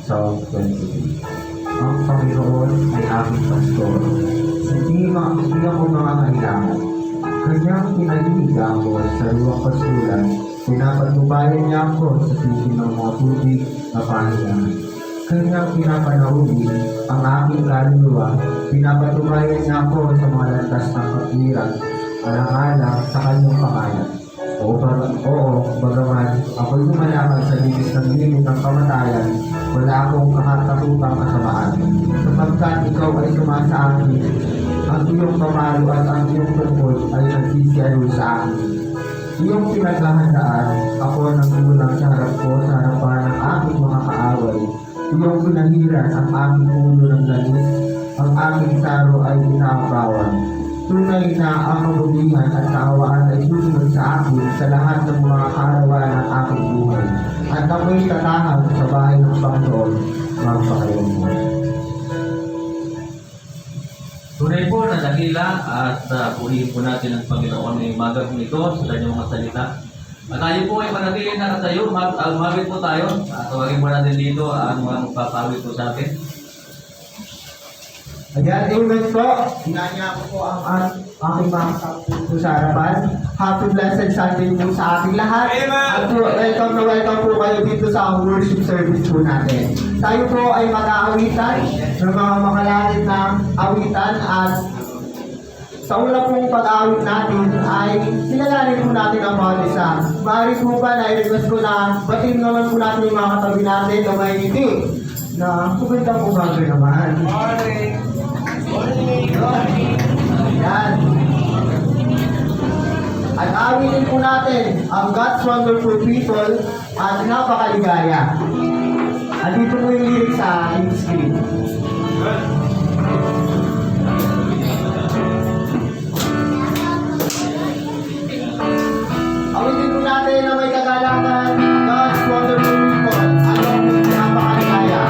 Psalm 23. Ang Panginoon ay aking pastor. Hindi ako mangangailangan. Kanyang pinag-iiga ako sa luwang pasulan. Pinapatubayan niya ako sa sisi ng mga tubig na pahingahan. Kanyang pinapanahuli ang aking kaluluwa. Pinapatubayan niya ako sa mga landas ng katwiran. Alang-alang sa kanyang pangalan. Bagaman ako'y lumalakad sa limit ng kamatayan, wala akong kakatakutang kasamaan. Sapagkat ikaw ay sumasa akin, ang iyong pamalo at ang iyong tungkol ay nagsisiyalo sa akin. Iyong pinaghahandaan ako ng ulang sa harap ko sa harapan ng aking mga kaaway. Iyong pinahiran ang aking ulo ng langis, ang aking saro ay inaapawan. Tunay na ang kabutihan at kaawaan ay susunod sa akin sa lahat ng mga kaarawan ng aking buhay. At ako'y tatahag sa bahay ng Panginoon magpakailanman. Tunay po na dakila at purihin po natin ang Panginoon ng umagang ito sa kanyang mga salita. At tayo po ay manatili na katayo, umabit po tayo. Tawagin po natin dito ang mga magpapawit po sa atin. Ayan, amen po. Sinanya ko po ang aking mga kapatid sa harapan. Happy blessed Sunday po sa ating lahat. Amen. At po, welcome po kayo dito sa worship service po natin. Tayo po ay mag-aawitan ng mga makalatid na awitan at sa una pong pag-aawit natin ay kilalanin po natin ang bawat isa. Maaari po ba na i-request ko na batiin naman po natin yung mga katabi natin na may ngiti na maganda po bagay naman. Yan. At awitin po natin ang God's Wonderful People at Napakaligaya. At dito po yung lyrics sa ating screen. Awitin po natin na may kagalakan God's Wonderful People at Napakaligaya.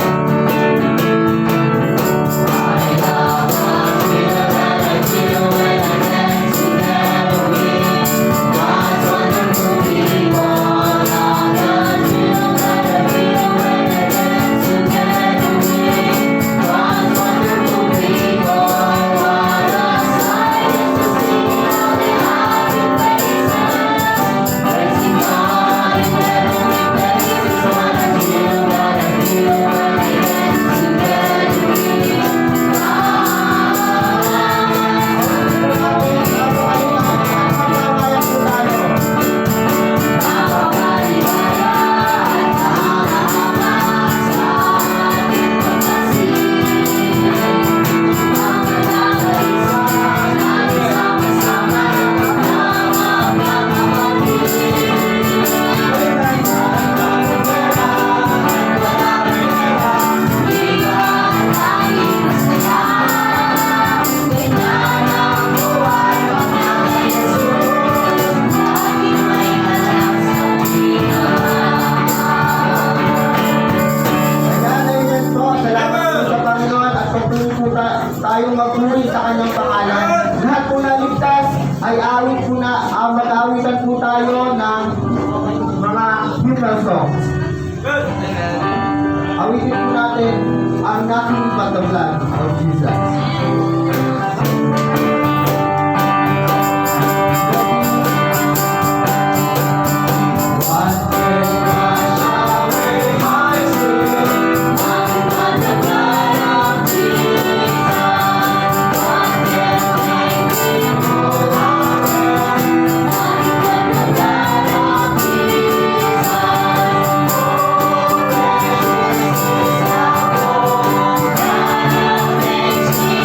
Tayong magpuri sa kanyang pangalan. Lahat po na ligtas ay awit po na, mag-awitan po tayo ng mga hymnal songs. Awitin po natin ang Nothing But the Blood of Jesus. Makes me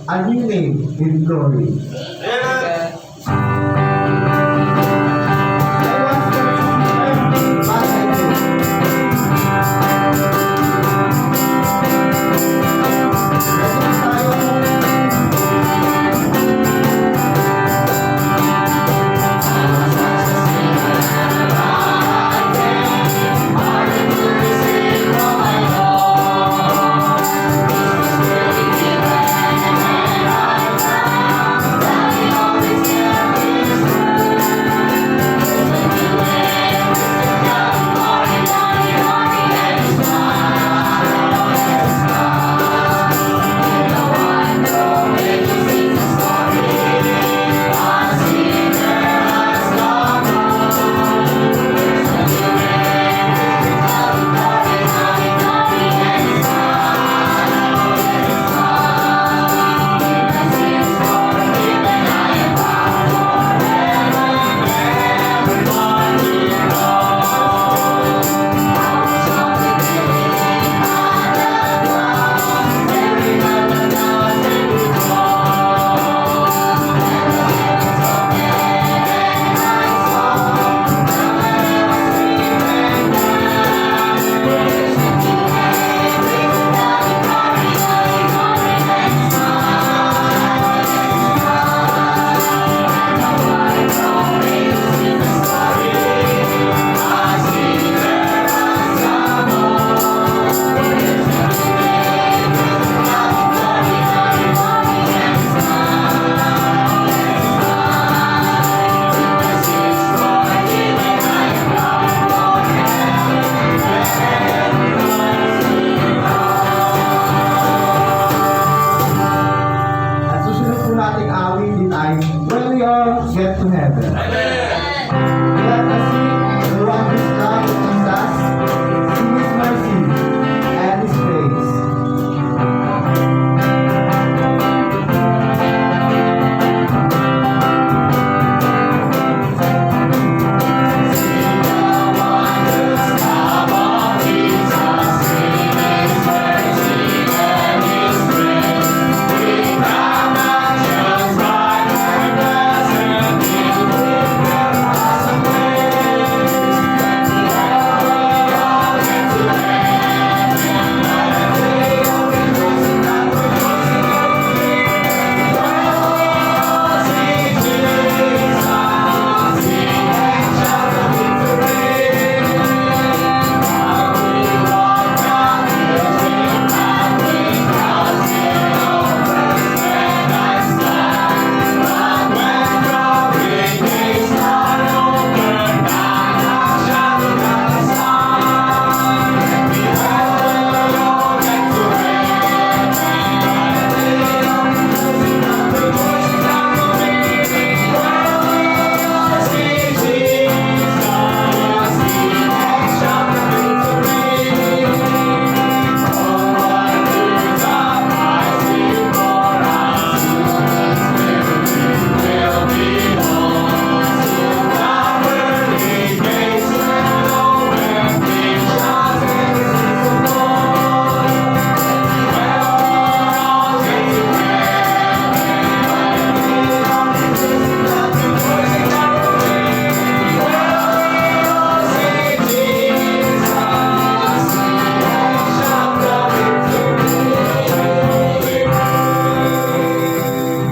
a new name in glory. At susunod po nating awit din ay When We All Get to Heaven. Let us sing the wondrous love of Jesus, sing His mercy and His grace.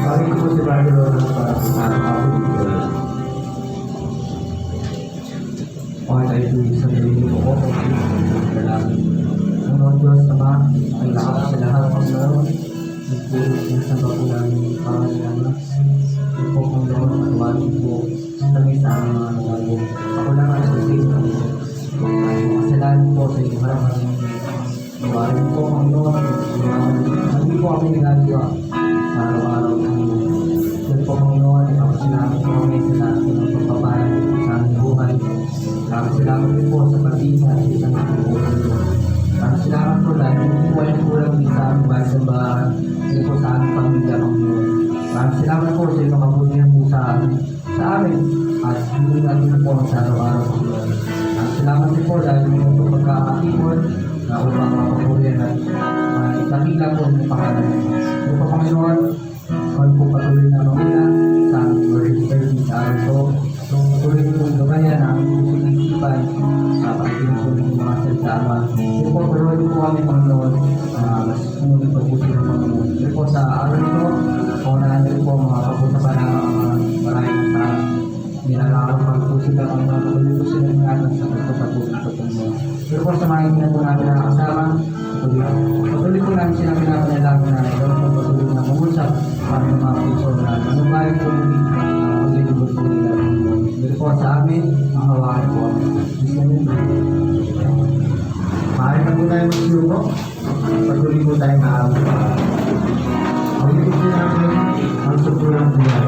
Sabi ko po si Brother Ronald para po sa awit ko. Okay tayo po sa nililito ko. Dalangin. Ang mga Diyos Ama, ang lakas sa lahat ng Lord. Nagpulot niya sa bakulang pangalan. Ito po ang Lord, matuwagin po kami sa aming mga nagago. Ako lang ang sasayin ng Lord. Ay kasalanan po sa inyo harapan. Tuwarin po ang Lord. Hindi po kami nagagawa sa araw-araw ng Lord. Yan po ang Lord, ako sinabi po kami sa lahat ng pagpapayan sa aming buhay. Maraming salamat din po sa pag-isa at isang po ng Lord. Maraming salamat po dahil hindi po ay kulang din sa aming bahay sa bahay. Hindi po sa aming pamilya ng Lord. Maraming salamat po sa inyong kabutihan po sa amin at hindi natin po sa araw-araw ng Lord. Maraming salamat din po dahil hindi po pagkakatipon na upang mapapurihan at dakila po ng pangalan. Ito po Panginoon, salita Ama. Ito po, paruhin po kami Panginoon, mas sumunod pa po sila Panginoon. Ito po sa araw nito, paunahan niyo po mga kapunta pa na maraming sa nilalakapan po sila ang mga patuloy po sila ng ating sa pagpapatuloy po Panginoon. Pero po sa mga hindi na po namin nakakasama, patuloy po namin silang pinapanalangin na ito po patuloy na mangusap para ng mga puso na manubayan po muli maglilibot po nila Panginoon. Pero po sa amin, ang hawakan po. Gusto nyo? Maaari na po tayo magsiubo. Patuloy po tayo maabot. Ang ito po namin ang sukulang buhay.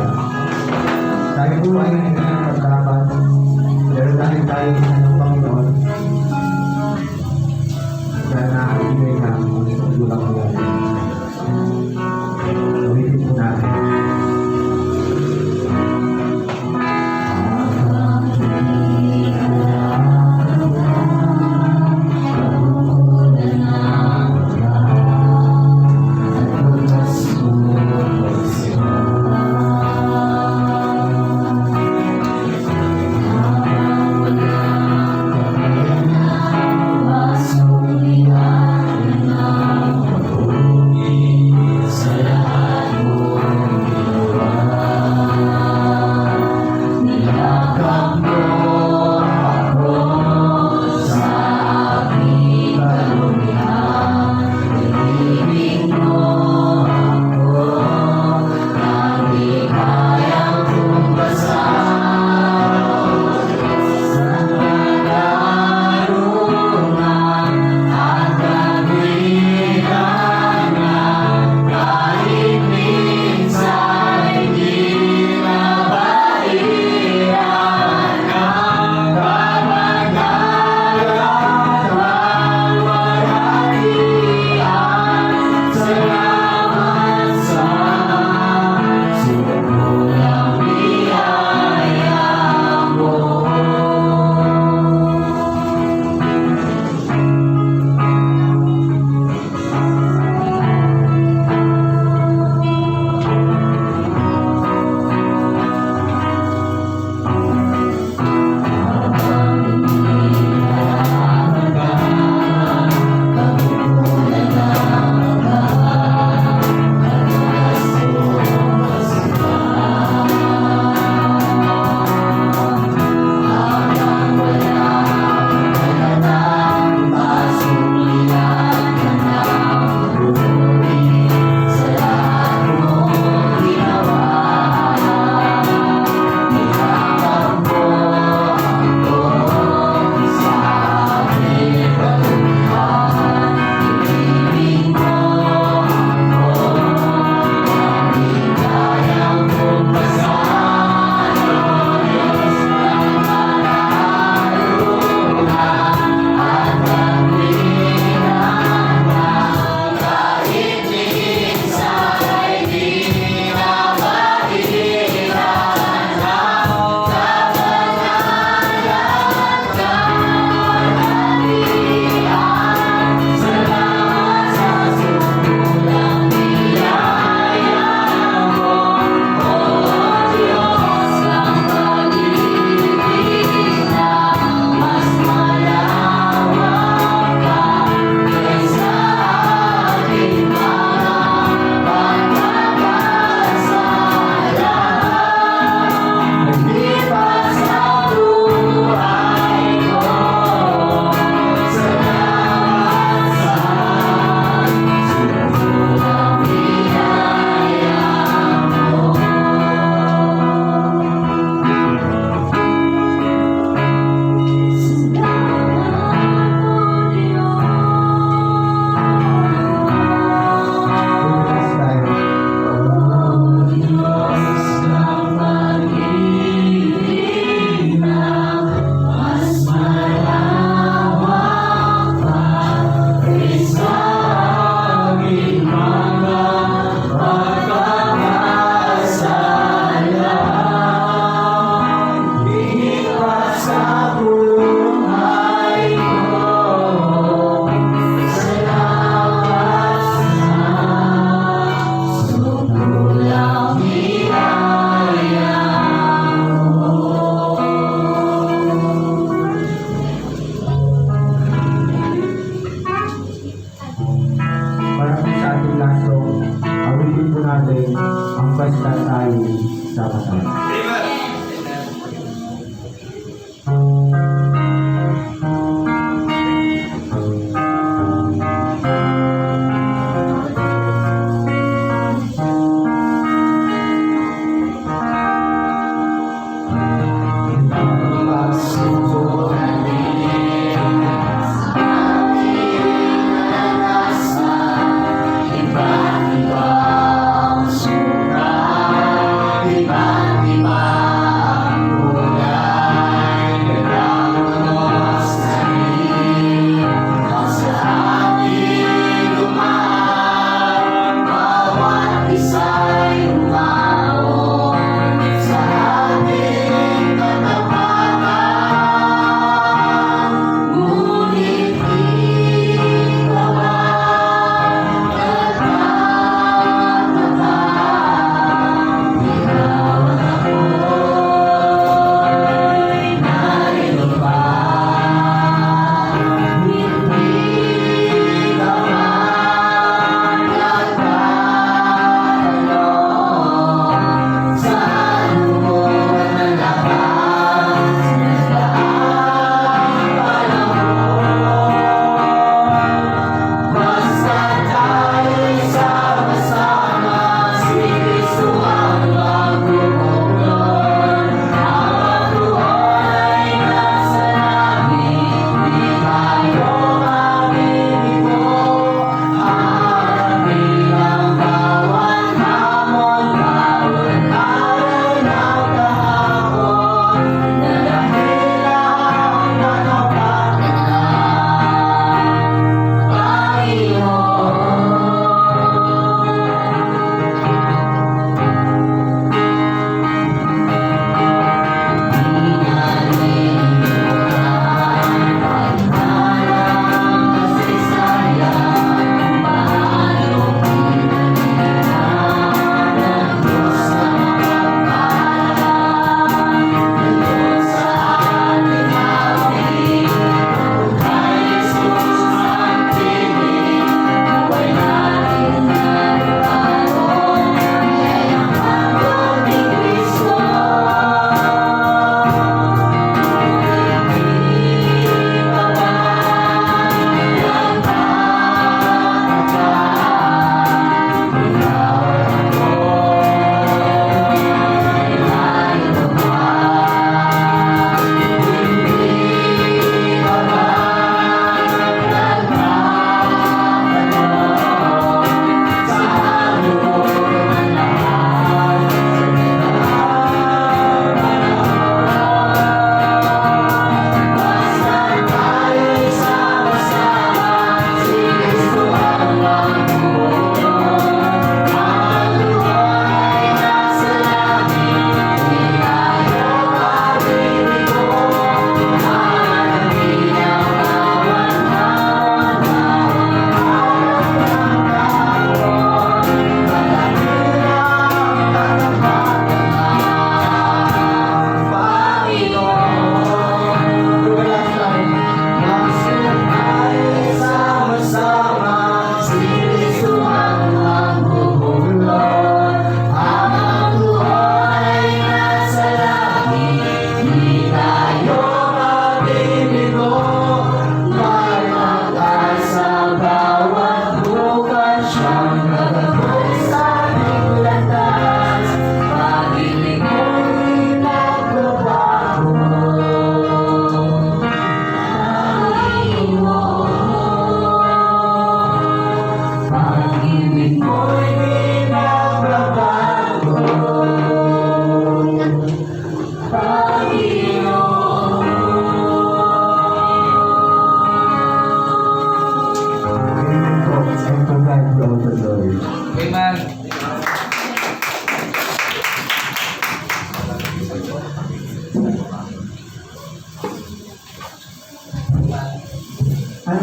Tayo po ay hindi na magkapat, pero dahil tayo isa ng Panginoon, kaya nakakibay namin ang sukulang buhay. Ulitin po natin. para po sa ating last song, awitin po natin ang basta tayo sama-sama.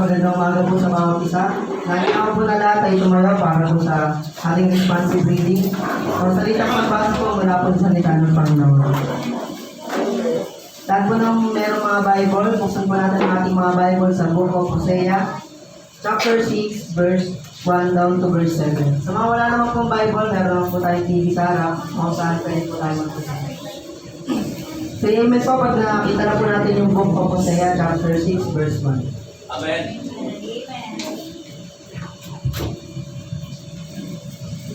Magandang umaga po sa bawat isa. Nailangan po na lahat ay tumayo para po sa ating responsive reading. So, salita po base po mula po sa salita ng Panginoon. Lahat po nang merong mga Bible, buksan po natin ang ating mga Bible sa Book of Hosea, chapter 6, verse 1 down to verse 7. Sa mga wala naman pong Bible, meron naman po tayong TV sa harap, kung saan pwede po tayo magbasa. So, amen po pag nakakita na po natin yung book of Hosea, chapter 6, verse 1. Amen.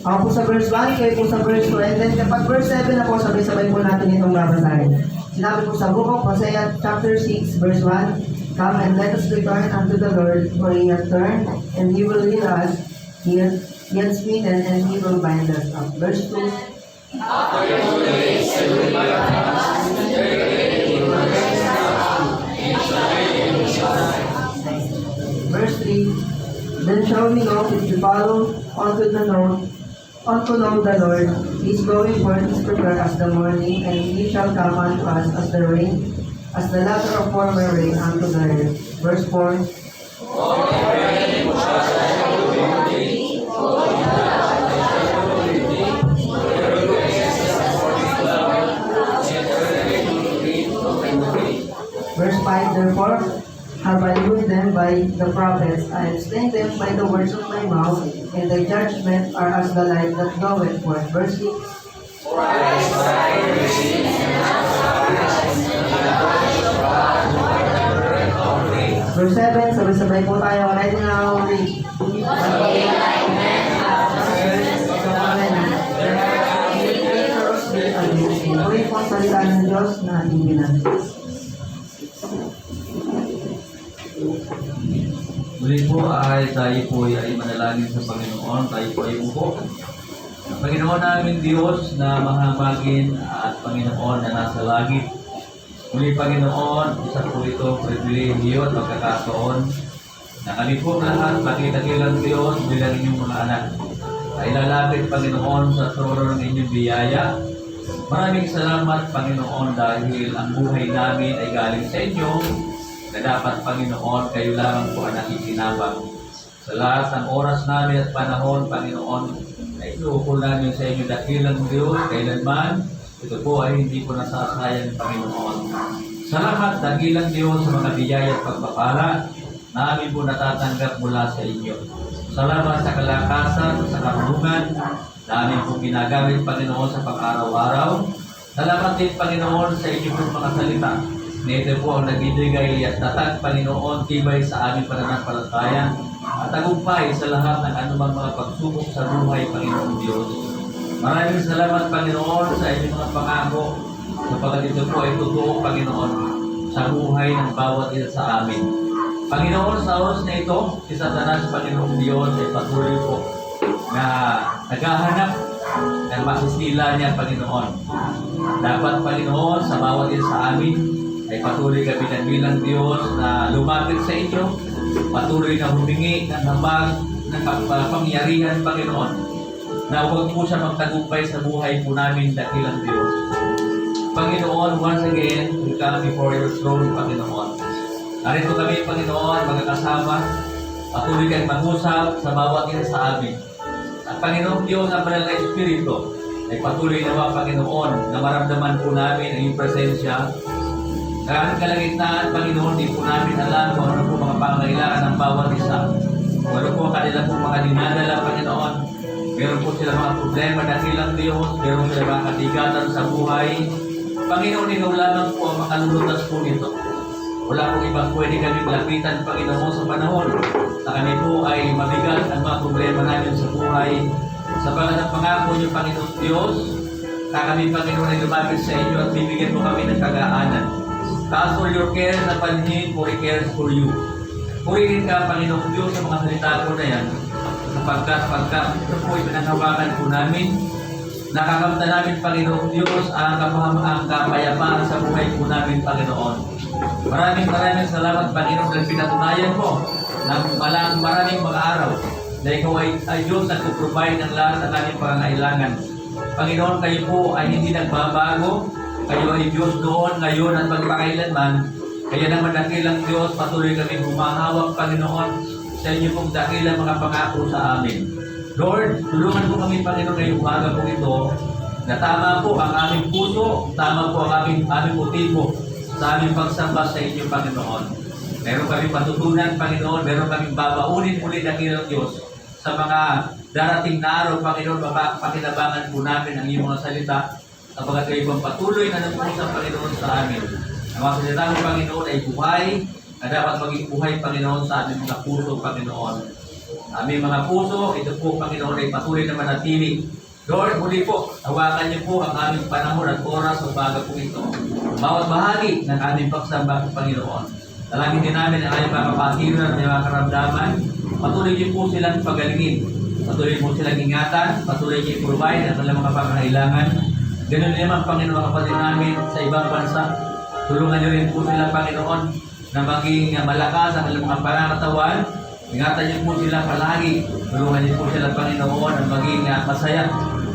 Ako po sa verse 1, kayo po sa verse 2, and then kapag verse 7 na po, sabay-sabay po natin itong babasahin. Sinabi po sa book of Hosea, chapter 6, verse 1, Come and let us return unto the Lord, for he hath turned, and he will heal us. He hath smitten, and he will bind us up. Verse 2, verse 3, Then shall we know if we follow unto know the Lord. His going forth is prepared as the morning, and he shall come unto us as the rain, as the latter of former rain unto the earth. Verse 4, Verse 5, Therefore have I moved them by the prophets, I have slain them by the words of my mouth, and the judgment are as the light that goeth forth. Verse 6, Verse 7, sabay-sabay po tayo. Right now, read. Puri po ang salita ng Diyos na ating binantas. Muli po ay tayo po ay manalangin sa Panginoon. Tayo po ay upo. Ang Panginoon namin Diyos na mahamagin at Panginoon na nasa langit. Muli Panginoon, isa po ito pribilehiyo at pagkakataon na kami po lahat makita-kilang Diyos bilang inyong mga anak. Ay lalapit Panginoon sa trono ng inyong biyaya. Maraming salamat Panginoon dahil ang buhay namin ay galing sa inyo na dapat Panginoon kayo lamang po ang nakikinabang. Sa lahat ng oras namin at panahon Panginoon ay inuukol namin sa inyo dakilang Diyos kailanman. Ito po ay hindi po nasasayang Panginoon. Salamat dakilang Diyos sa mga biyaya at pagpapala na amin po natatanggap mula sa inyo. Salamat sa kalakasan, sa karunungan na amin po ginagamit Panginoon sa pang-araw-araw. Salamat din Panginoon sa inyo pong mga salita. Na ito po ang nagbibigay at tatag Panginoon tibay sa aming pananampalataya at tagumpay sa lahat ng anumang mga pagsubok sa buhay Panginoon Diyos. Maraming salamat Panginoon sa inyong mga pangako sapagkat ito po ay totoo Panginoon sa buhay ng bawat isa sa amin. Panginoon, sa oras na ito, si Satanas Panginoong Diyos ay patuloy po na naghahanap ng masisila niya Panginoon. Dapat Panginoon sa bawat isa sa amin ay patuloy kami ng bilang Diyos na lumapit sa inyo, patuloy na humingi ng habag ng pangyarihan Panginoon na huwag po siya magtagumpay sa buhay po namin dakilang Diyos. Panginoon, once again, we come before your throne, Panginoon. Narito kami, Panginoon, magkakasama, patuloy kayong mag-usap sa bawat isa sa amin. At Panginoon Diyos, ang banal na Espiritu, ay patuloy nawa, Panginoon, na maramdaman po namin ang iyong presensya. Sa aming kalagitnaan, Panginoon, di po namin alam kung ano po mga pangangailangan ng bawat isa. Kung ano po kanila po mga dinadala, Panginoon. Meron po sila mga problema dakilang Diyos, meron sila mga katigatan sa buhay. Panginoon, ikaw lamang po ang makalulutas po nito. Wala pong ibang pwede kaming lapitan, Panginoon, sa panahon na kami po ay mabigat ang mga problema namin sa buhay. Sapagat ang pangako niyo, Panginoon Diyos, na kami, Panginoon, ay lumapit sa inyo at bibigyan mo kami ng kagaanan. Cast all your cares upon Him, for He cares for you. Purihin ka, Panginoon Diyos, sa mga salita ko na yan. Sapagkat ito po ipinanghawakan po namin, nakakamta namin, Panginoon Diyos, ang kapayapaan sa buhay po namin, Panginoon. Maraming salamat, Panginoon, dahil pinatunayan po ng maraming mga araw na ikaw ay Diyos na provide ng lahat ng aming pangangailangan. Panginoon, kayo po ay hindi nagbabago. Kayo ay Diyos doon, ngayon at magpakailanman. Kaya naman dakilang Diyos, patuloy kami humahawak, Panginoon, sa inyo pong dakilang mga pangako sa amin. Lord, tulungan po kami, Panginoon, ngayong umaga po ito, na tama po ang aming puso, tama po ang aming motibo sa aming pagsamba sa inyo, Panginoon. Meron kami patutunan, Panginoon, meron kami babaunin muli dakilang Diyos sa mga darating na araw, Panginoon, pakinabangan po namin ang iyong mga salita kapag kayo bang patuloy na nagpupunta, Panginoon, sa amin. Ang mga salita ng Panginoon ay buhay na dapat maging buhay, Panginoon, sa aming mga puso, Panginoon. Aming mga puso, ito po, Panginoon, ay patuloy na manatili. Lord, muli po, hawakan niyo po ang aming panahon at oras sa umaga po ito. Bawat bahagi ng aming pagsamba, Panginoon. Dalangin din namin ang aming mga kapatiran at mga karamdaman. Patuloy niyo po silang pagalingin. Patuloy po silang ingatan. Patuloy niyo i-provide ang kanilang mga pangangailangan. Ganun din naman, Panginoon, mga kapatid namin sa ibang bansa. Tulungan niyo rin po sila, Panginoon, na maging malakas ang kanilang mga panangatawan. Ingatan niyo po sila palagi. Tulungan niyo po sila, Panginoon, na maging masaya.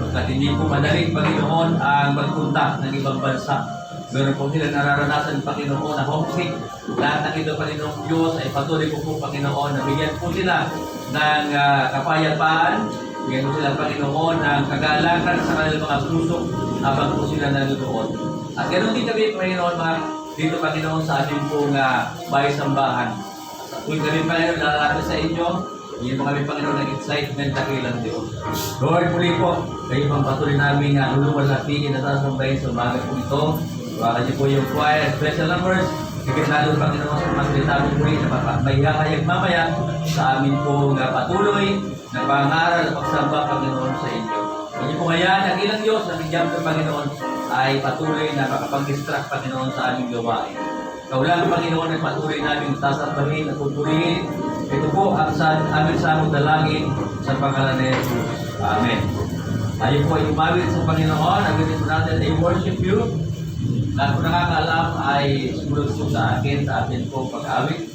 Pagkat hindi po madali, Panginoon, ang magpunta ng ibang bansa. Meron po sila nararanasan, Panginoon, na homesick. Lahat ng ito, Panginoon Diyos, ay patuloy po, Panginoon, na bigyan po sila ng kapayapaan. Bigyan po sila, Panginoon, ng kagalakan sa kanilang mga puso habang po sila nanunood. At ganoon din kami, Panginoon, dito, Panginoon, sa aming pong bahay-sambahan. Kung kami, Panginoon, lalapit sa inyo, hindi mo kami, Panginoon, ng excitement na kailang Diyos. Lord, muli po, kayo pang patuloy namin ulungan na pingin na sasambahin sa umaga po ito. Baka niyo po yung choir, special numbers, higit lalo, Panginoon, sa mga salita mo muli na may hahayag mamaya sa amin pong patuloy na pangaral at pagsamba, Panginoon, sa inyo. Hindi po kaya ang ilang Diyos na bigyan ng Panginoon ay patuloy na makapag-distract, Panginoon, sa aming gawain. Ikaw lang, Panginoon, ay patuloy namin sasambahin at pupurihin. Ito po ang aming samong dalangin sa pangalan ni Jesus. Amen. Tayo po ay umawit sa Panginoon. Ang ganito natin ay worship you. Lahat po nakakaalam ay sumunod po sa akin, sa atin po pag-awit.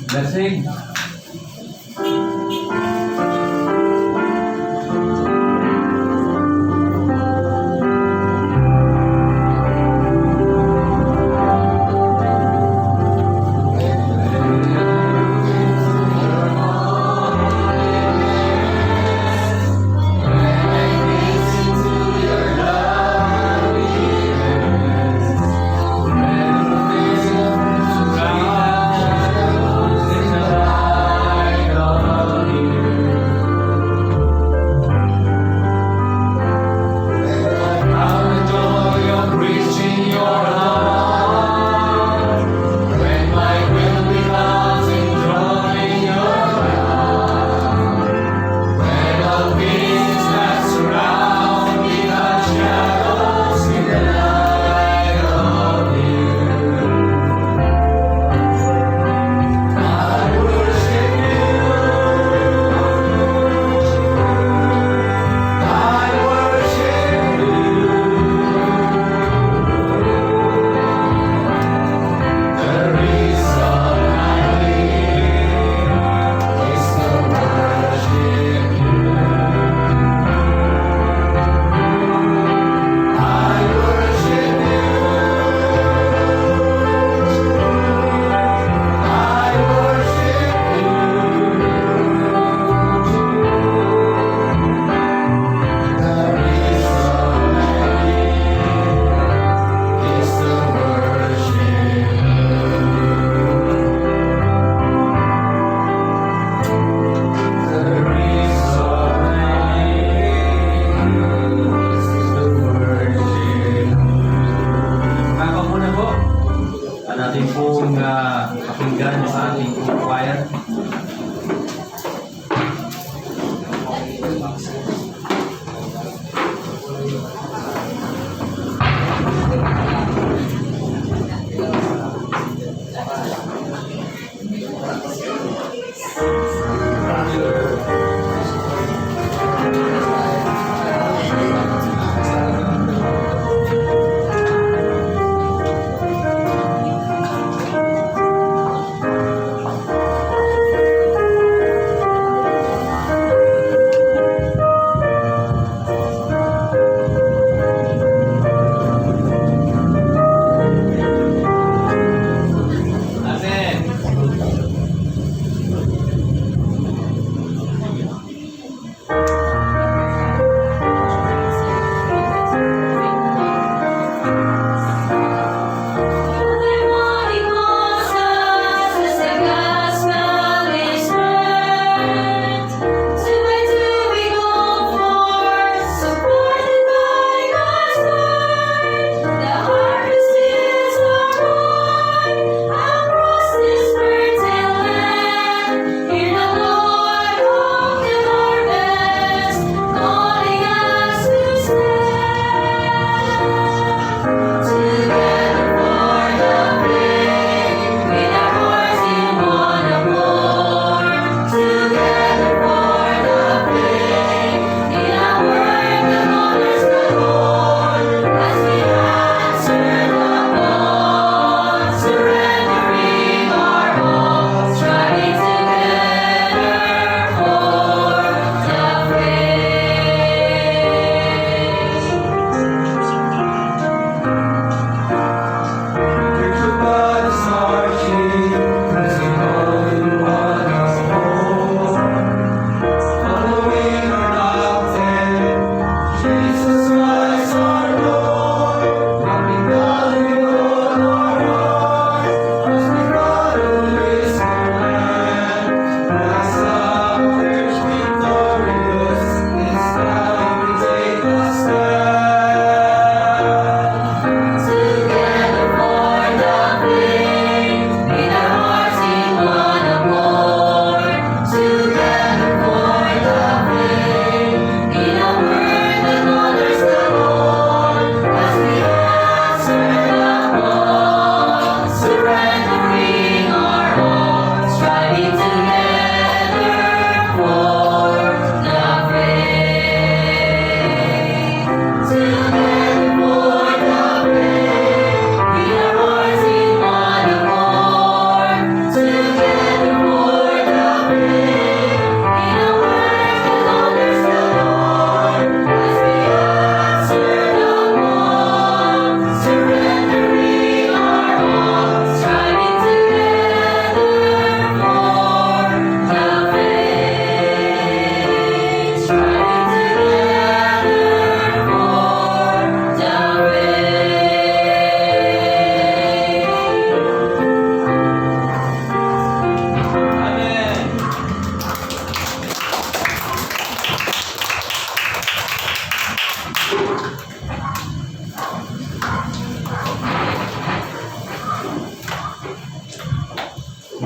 Let's sing.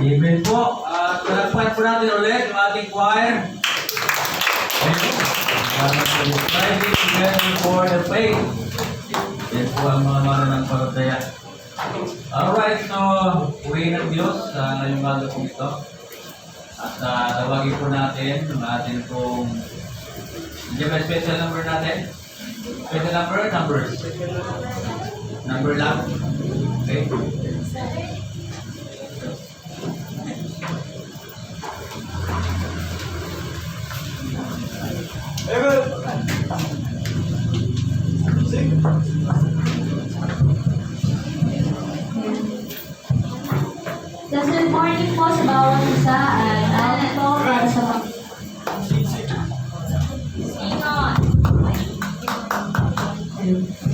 Amen po. At talagpan po natin ulit yung ating choir. Striving together for the faith. Yan po ang mga mananampalataya. Alright, so purihin ng Diyos sa ngayong umaga po ito. At tawagin po natin ang ating pong hindi ba special number natin? Special number, numbers? Number lang? Okay. Good morning po sa bawat isa at ako po para sa mga... Here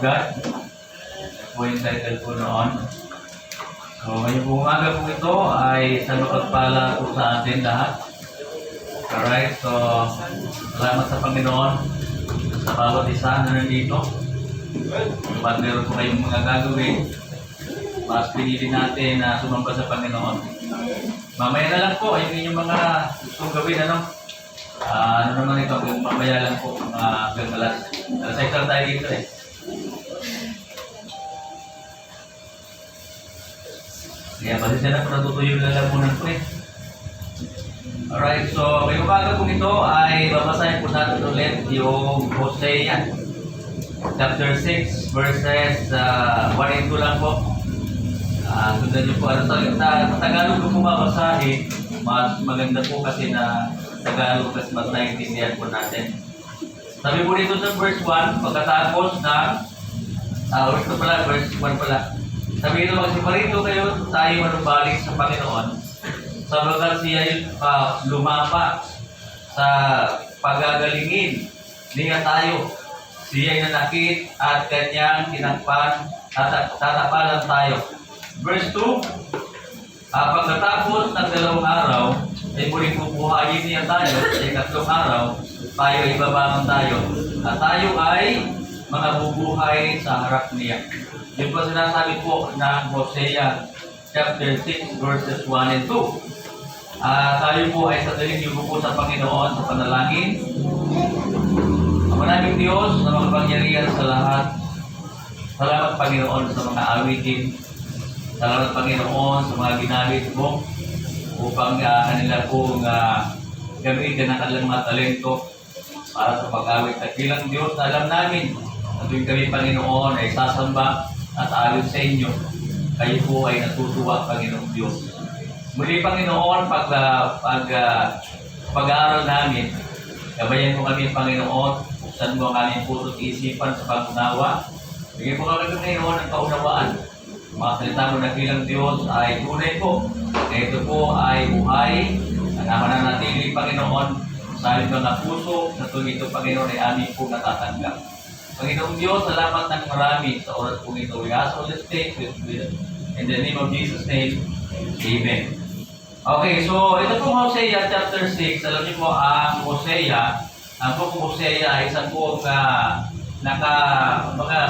God. Ito po yung title po noon. So, ngayong umaga po ito ay sa mapagpala po sa atin lahat. Alright, so salamat sa Panginoon sa bawat isa na nandito. Kapag meron po kayong mga gagawin, mas pinili natin na sumamba sa Panginoon. Mamaya na lang po yung inyong mga gustong gawin, ano? Ano naman ito, kung mamaya lang po, mga alas 6 tayo dito eh. Kaya pasensya na po, natutuyo na lang muna po eh. Alright, so ngayong umaga po nito ay babasahin po natin ulit yung Hosea chapter 6 verses 1 and 2 lang po. Sundan niyo po. Tagalog ko po babasahin, mas maganda po kasi na Tagalog kasi mas naiintindihan po natin. Sabi po dito sa verse 1, pagkatapos na verse 1 pala. Sabi nito, magsiparito kayo tayo manumbalik sa Panginoon sabagat siya lumapa sa pagagalingin niya tayo. Siya ay nanakit at kanyang tinakpan, tatapalan tayo. Verse 2, pagkatapos ng 2 araw, ay muling bubuhayin niya tayo. Sa 3 araw, tayo ay babangon tayo. At tayo ay mga bubuhay sa harap niya. Yung po sinasabi po ng Hosea chapter 6 verses 1 and 2. Tayo po ay sadalin yung po sa Panginoon sa panalangin. Ang maraming Diyos na makapangyarihan sa lahat. Salamat Panginoon sa mga awitin. Salamat Panginoon sa mga ginamit mo upang kanila pong gamitin ang kanilang mga talento para sa pag-awit. At bilang Diyos na alam namin na tuwing kami Panginoon ay sasamba at ayon sa inyo, kayo po ay natutuwa Panginoong Diyos. Muli Panginoon, pag-aaral namin, gabayan mo kami Panginoon, buksan mo ang aming puso't isipan sa pag-unawa. Bigyan mo kami Panginoon ng kaunawaan. Mga salita mo na bilang Diyos ay tunay po. Ito po ay buhay na mananatili Panginoon sa aming mga puso na tuwing ito Panginoon ay aming po natatanggap. Panginoong Diyos, salamat ng marami sa oras po ito. We ask all this things in the name of Jesus' name. Amen. Okay, so ito po Hosea chapter 6. Alam niyo po ang Hosea. Ang po Hosea ay isang po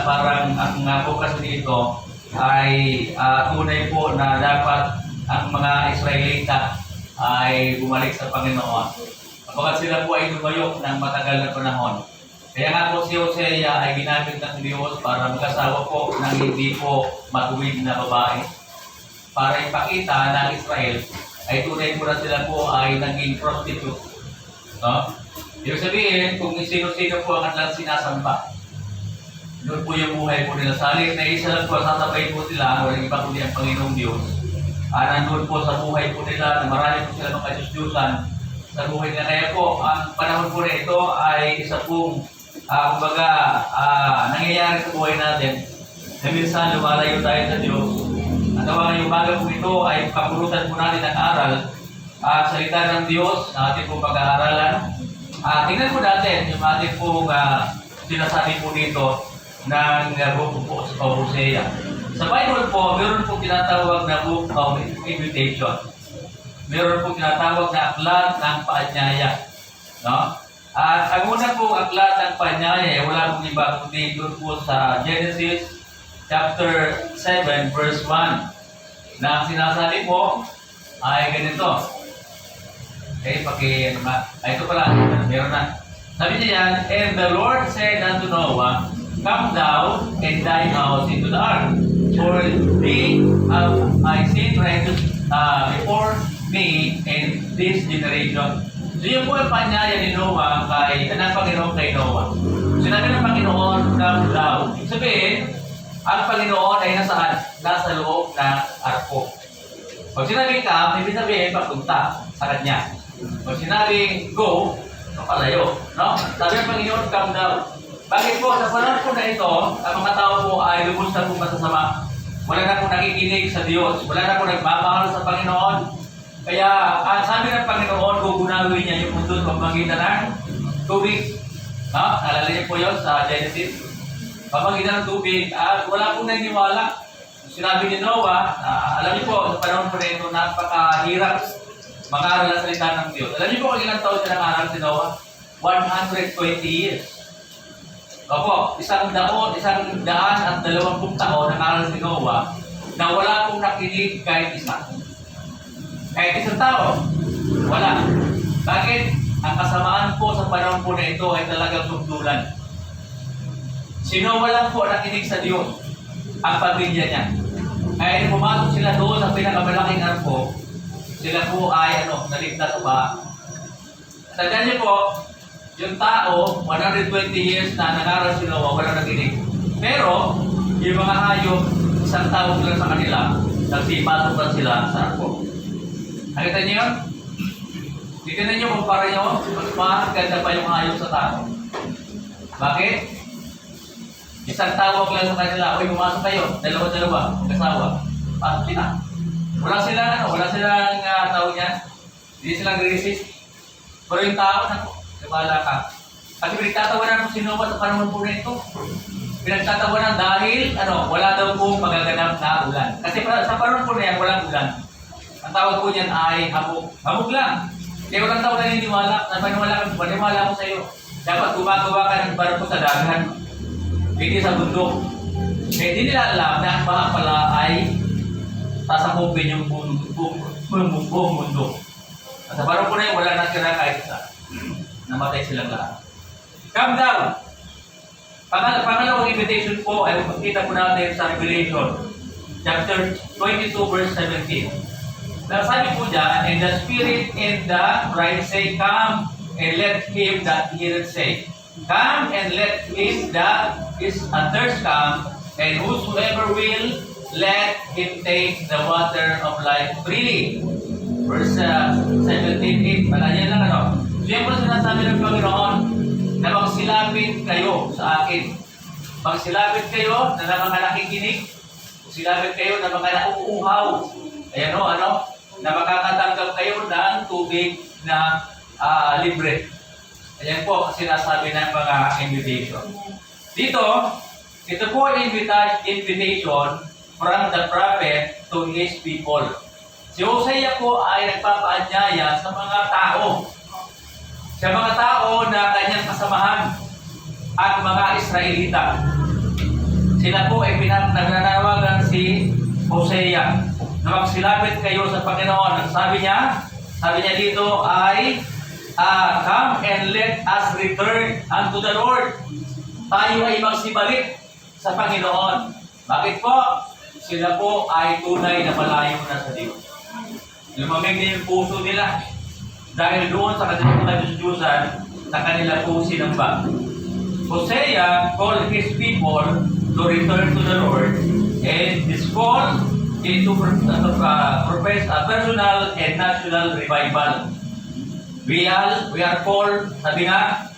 parang ang focus dito ay tunay po na dapat ang mga Israelita ay bumalik sa Panginoon. Kapag sila po ay lumayo ng matagal na panahon. Kaya nga po si Hosea ay ginamit ng Diyos para mag-asawa po ng hindi po matuwid na babae. Para ipakita ng Israel ay tunay po na sila po ay naging prostitute. No? Ibig sabihin, kung sino-sino po ang kanilang sinasamba, doon po yung buhay po nila. Salit na isa lang po, sasabay po sila, walang iba kundi ang Panginoong Diyos. Nandun po sa buhay po nila, na marami po sila mga Diyos-Diyusan sa buhay nila. Kaya po, ang panahon po na ito ay isa pong nangyayari sa buhay natin na minsan lumalayo tayo sa Diyos. At ang umaga po ito ay kapulutan po natin ang aral, salita ng Diyos na ating pong pag-aaralan. Tingnan po natin yung ating pong sinasabi po dito ng book po sa Hosea. Sa Bible po, meron po tinatawag na book of invitation. Meron po tinatawag na aklat ng paanyaya. No? At ang una po aklat ng paanyaya, wala pong iba kundi doon po sa Genesis chapter 7 verse 1 na ang sinasabi po ay ganito. Okay, ito pala, meron na. Sabi niya yan, and the Lord said unto Noah, come down and thy house into the ark, for thee have I seen righteous before me in this generation. So yun po ang panyaya ni Noah ng Panginoon kay Noah. Sinabi ng Panginoon, come down. Ibig sabihin, ang Panginoon ay nasaan? Nasa loob ng arko. Pag sinabing come, ibig sabihin papunta sa kanya. Pag sinabing go, papalayo. No? Sabi ng Panginoon, come down. Bakit po? Sa panahon po na ito, ang mga tao po ay lubos na po masasama. Wala na po nakikinig sa Diyos. Wala na po nagmamahal sa Panginoon. Kaya, ang sabi ng Panginoon, gugunawin niya yung mundo sa pamagitan ng tubig. No? Nalala niyo po yun sa Genesis. pamagitan ng tubig at wala pong naniniwala. Sinabi ni Noah, alam niyo po, sa panahon po na ito, napakahirap mag-aaral ang salita ng Diyos. Alam niyo po kung ilang taon siya nang-aaral si Noah? 120 years. Opo, 120 at 20 taon nang-aaral si Noah na wala pong nakinig kahit isa. Kahit isang tao, wala. Bakit? Ang kasamaan po sa panahon po na ito ay talagang sumdulan. Si Noah lang po nakinig sa Diyos ang pamilya niya. Kaya nung pumasok sila doon sa pinakamalaking arko, sila po ay naligtas sa baha. Tandaan niyo po, yung tao, 120 years na nangaral si Noah, walang nakinig. Pero, yung mga hayop, isang taon lang sa kanila, nagsipasok lang sila sa arko. Nakita niyo yun? Tignan niyo, kumpara niyo, mas ganda pa yung hayop sa tao. Bakit? Isang tawag lang sa kanila, uy, pumasok kayo, dalawa-dalawa, mag-asawa. Pasok sila. Wala silang tawag niya. Hindi silang resist. Pero yung tao, lumala ka. Kasi pinagtatawanan mo si Noah sa panahon po na ito. Pinagtatawanan dahil, wala daw pong magaganap na ulan. Kasi sa panahon po na yan, walang ulan. Ang tawag po niyan ay hamog. Hamog lang. Kaya walang tao naniniwala. Maniwala ko sa iyo. Dapat gumagawa ka ng barko sa dagat. Hindi sa bundok. Kaya hindi nila alam na ang baha pala ay sasakupin yung buong mundo. At sa parang po na yun, wala natira kahit isa. Namatay silang lahat. Come down! Pangalawang invitation po ay makikita po natin sa Revelation chapter 22 verse 17. Sabi po dyan, and the Spirit and the bride say, come and let him that heareth say, come and let him that is athirst come, and whosoever will, let him take the water of life freely. Verse 17, malayan lang Siyempre sinasabi ng Panginoon na magsilapit kayo sa akin. Magsilapit kayo na mga nakikinig. Magsilapit kayo na mga nauuhaw. Ayan na makakatanggap kayo ng tubig na libre. Ayan po ang sinasabi ng mga invitation. Ito po ay invitation from the prophet to his people. Si Hosea po ay nagpapaanyaya sa mga tao. Sa mga tao na kanyang kasamahan at mga Israelita. Sila po ay nagnanawagan si Hosea na magsilapit kayo sa Panginoon. Ang sabi niya dito ay come and let us return unto the Lord. Tayo ay magsibalik sa Panginoon. Bakit po? Sila po ay tunay na malayo na sa Diyos. Lumamig na yung puso nila dahil doon sa kanilang Diyos-Diyosan na kanila po sinamba. Hosea called his people to return to the Lord, and this call is to profess a personal and national revival. We are called, sabi nga,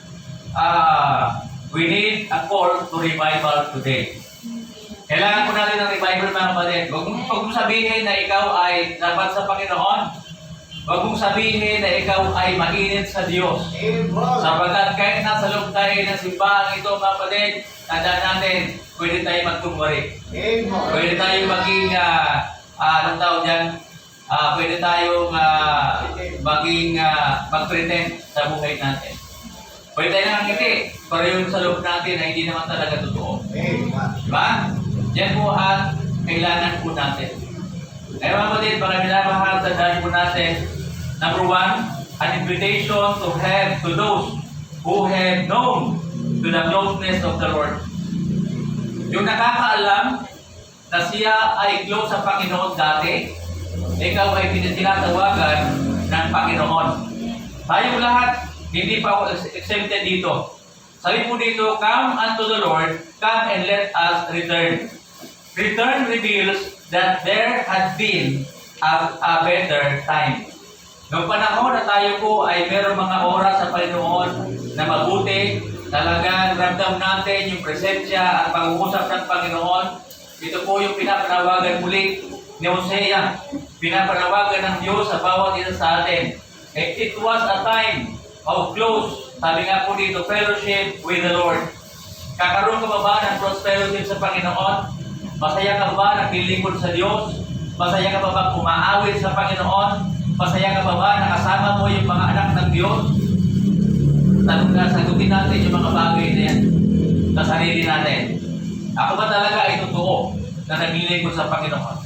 we need a call to revival today. Kailangan po natin ng revival, mga kapatid. Huwag mong sabihin na ikaw ay dapat sa Panginoon. Huwag mong sabihin na ikaw ay mainit sa Diyos. Sapagkat kahit nasa loob tayo ng simbahan ito, mga kapatid, tandaan natin, pwede tayo magtungwari. Pwede tayo maging, anong tawag dyan? Pwede tayong maging mag-pretend sa buhay natin. Pwede tayo nakangiti, pero yung sa loob natin ay hindi naman talaga totoo. Diba? Yan po ang kailangan po natin. Kaya mga kapatid, mga minamahal, tandaan po natin, number one, an invitation to those who have known to the closeness of the Lord. Yung nakakaalam na siya ay close sa Panginoon dati, ikaw ay tinatawagan ng Panginoon. Tayong lahat, hindi pa ako exempted dito. Sabi po dito, come unto the Lord, come and let us return. Return reveals that there has been a better time. Noong panahon na tayo po ay mayroong mga oras sa Panginoon na mabuti, talagang ramdam natin yung presensya at pag-uusap ng Panginoon. Ito po yung pinapanawagan muli ni Hosea. Pinapanawagan ng Diyos sa bawat isa sa atin. It was a time of close, sabi nga po dito, fellowship with the Lord. Kakaroon ka ba ba ng prosperity sa Panginoon? Masaya ka ba naglilingkod sa Diyos? Masaya ka ba ba kumaawit sa Panginoon? Masaya ka ba ba nakasama mo yung mga anak ng Diyos? Sagutin natin yung mga bagay na yan sa sarili natin. Ako ba talaga ay totoo na naglilingkod sa Panginoon?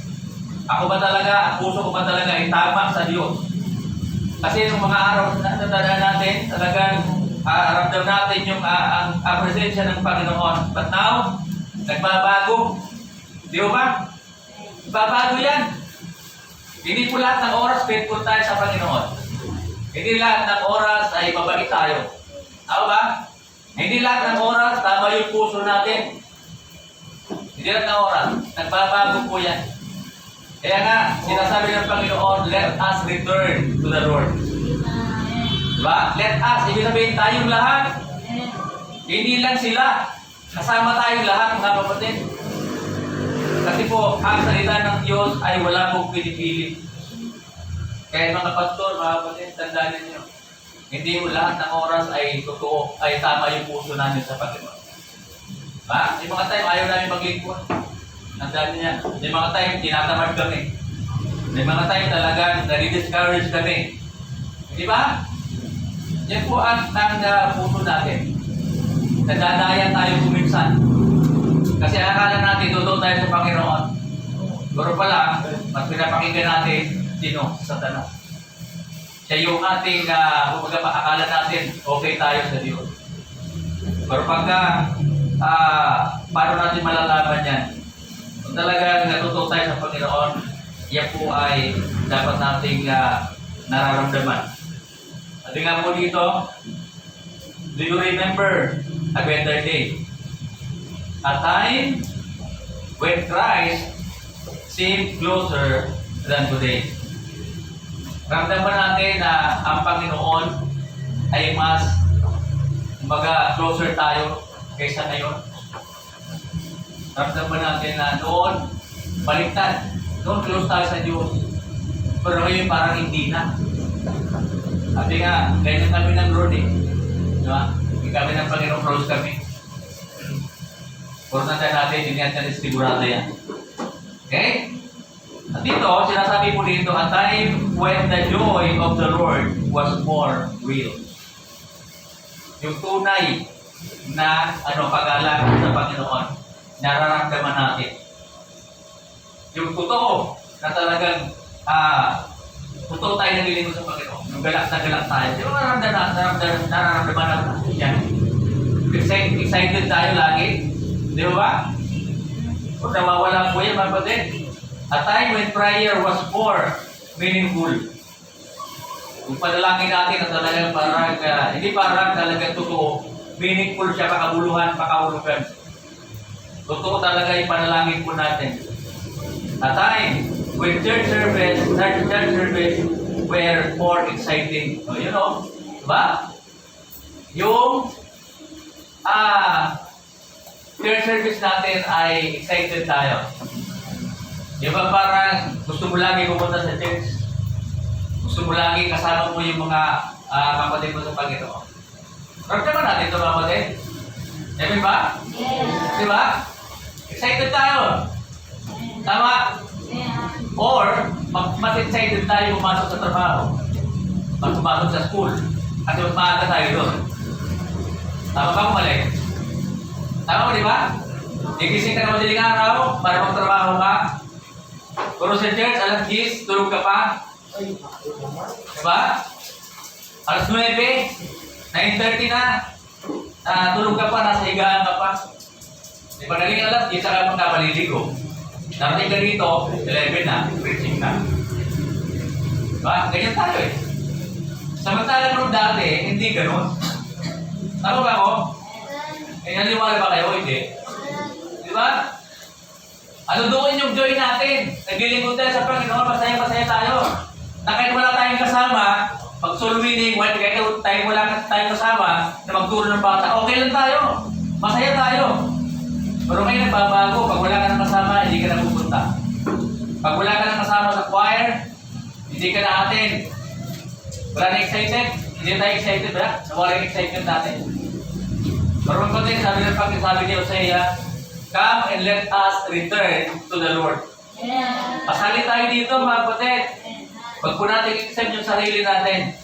Ako ba talaga, ang puso ko ba talaga ay tama sa Diyos? Kasi yung mga araw na natanda natin, talagang ramdam natin yung ang presensya ng Panginoon. But now, nagbabago. Di ba? Nagbabago yan. Hindi po lahat ng oras faithful tayo sa Panginoon. Hindi lahat ng oras ay mabait tayo. Tama ba? Hindi lahat ng oras tama yung puso natin. Hindi lahat ng oras. Nagbabago po yan. Kaya nga, sinasabi ng Panginoon, let us return to the Lord. Diba? Let us, ibig sabihin tayong lahat. Hindi lang sila. Kasama tayong lahat, mga kapatid. Kasi po, ang salita ng Diyos ay wala pong pinipili. Kaya mga pastor, mga kapatid, tandaan ninyo. Hindi mo lahat ng oras ay totoo, ay tama yung puso namin sa Panginoon. Diba? May mga time, ayaw namin maglingkod. Tandaan niyo yan. May mga time, tinatamad kami. May mga time talagang nadi-discourage kami. Di ba? Yan po ang puso natin. Nadadaya tayo kuminsan. Kasi akala natin, totoo tayo sa Panginoon. Pero pala, mas pinapakinggan natin, sino? Satanas. Siya yung ating, kumbaga akala natin, okay tayo sa Diyos. Pero pagka, paano natin malalaman yan? Kung talagang natuto tayo sa Panginoon, yan po ay dapat nating nararamdaman. At nga po dito, do you remember a better day? A time when Christ seemed closer than today. Ramdaman natin na ang Panginoon ay mas closer tayo kaysa ngayon. Ramdaman natin na noon, baliktad. Noon, close tayo sa Diyos. Pero ngayon, parang hindi na. Sabi nga, ganyan kami ng Lord eh. Diba? Hindi kami ng Panginoon, close kami. Pero nandiyan natin, hindi natin sigurado yan. Okay? At dito, sinasabi po dito, a time when the joy of the Lord was more real. Yung tunay na pag-alam sa Panginoon, nararamdaman natin. Yung totoo na talagang totoo tayo nagilingkod sa Panginoon. Yung galak na galak tayo. Di ba nararamdaman natin yan? Excited tayo lagi. Di ba? Kung nawawala po yan, mga kapatid. A time when prayer was more meaningful. Yung panalangin natin na talagang parang, hindi parang talagang totoo. Meaningful siya, pakabuluhan, pakahulugan. Totoo talaga yung panalangin po natin. A time when church service were more exciting. So, you know, diba? Yung church service natin ay excited tayo. Di ba parang gusto mo lagi pumunta sa church? Gusto mo lagi kasama mo yung mga kapatid mo sa Panginoon? Ramdaman natin ito, kapatid. Di ba? Yeah. Di ba? Excited tayo. Tama? Yeah. Or, mas excited tayo pumasok sa trabaho. Pumasok sa school. Kasi mas maaga tayo doon. Tama ba, mali? Tama mo, di ba? Igising ka na madaling araw para magtrabaho ka. Pero sa church, alas 10, tulog ka pa. Diba? Alas 9, 9:30 na. Tulog ka pa, nasa higaan ka pa. Di ba galing alas 10, saka magkabaliligo. Darating ka dito, 11 na, preaching na. Diba? Ganyan tayo eh. Samantalang nung dati, hindi ganun. Tama ba ako? Naniwala ba kayo? Hindi. Diba? Ano doon yung joy natin? Naglilingkod tayo sa Panginoon, masaya-masaya tayo. Na kahit wala tayong kasama, pag soul winning, kahit wala tayong kasama, na magturo ng bata, okay lang tayo. Masaya tayo. Pero ngayon nagbabago, pag wala ka ng kasama, hindi ka na pupunta. Pag wala ka ng kasama sa choir, hindi ka na attend. Wala na excited? Hindi tayo excited ba? Nawala yung excitement natin. Pero kapatid, sabi ni Hosea, come and let us return to the Lord. Pasali tayo dito mga kapatid. Pag po natin accept yung sarili natin.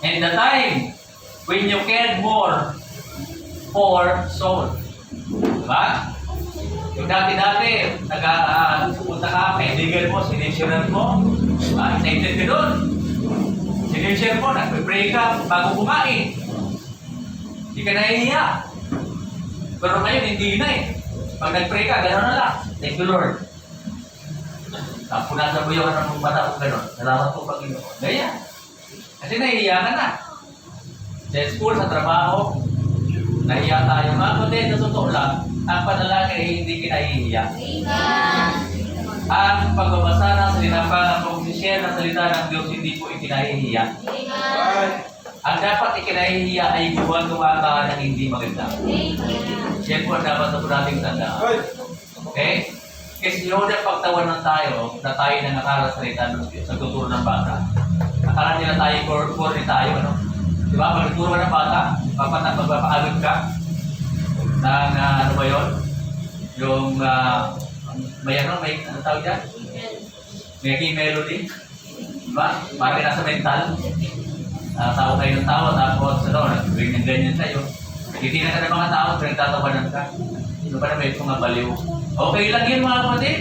And the time when you cared more for soul. Diba? Yung dati-dati, pumunta ka, kaibigan mo, sinisyaran mo, excited ka doon. Sinishare mo, nagpe-pray ka bago kumain. Hindi ka nahihiya. Pero ngayon, hindi na eh. Pag nag-pray ka, gano'n na lang. Thank you, Lord. Punasan mo yung anong mata ko gano'n. Salamat po, Panginoon. Ganyan. Kasi nahihiya ka na. Sa school, sa trabaho, nahihiya tayo. Mga kapatid, sa totoo lang, ang panalangin ay hindi kinahihiya. Ang pagbabasa ng salita, ang pag-share ng salita ng Diyos, hindi po ikinahihiya. Ang dapat ikinahihiya ay gumawa ka ng hindi maganda. Yan po ang dapat na po nating tandaan. Okay? Kasi yun ang pagtawanan tayo na tayo na nakarasalita ng Diyos, nagtuturo ng bata. Akala nila tayo, core tayo, ano? Di ba? Pag nagturo ng bata, magpapaalog ka ng, ano ba yun? Yung, may ano tawag dyan? May melody. Diba? Parang nasa mental. Tawa kayo ng tawa, tapos ganyan tayo. Titignan ka ng mga tao, pinagtatawanan ka. Ano ba na may mga baliw? Okay lang yun mga kapatid.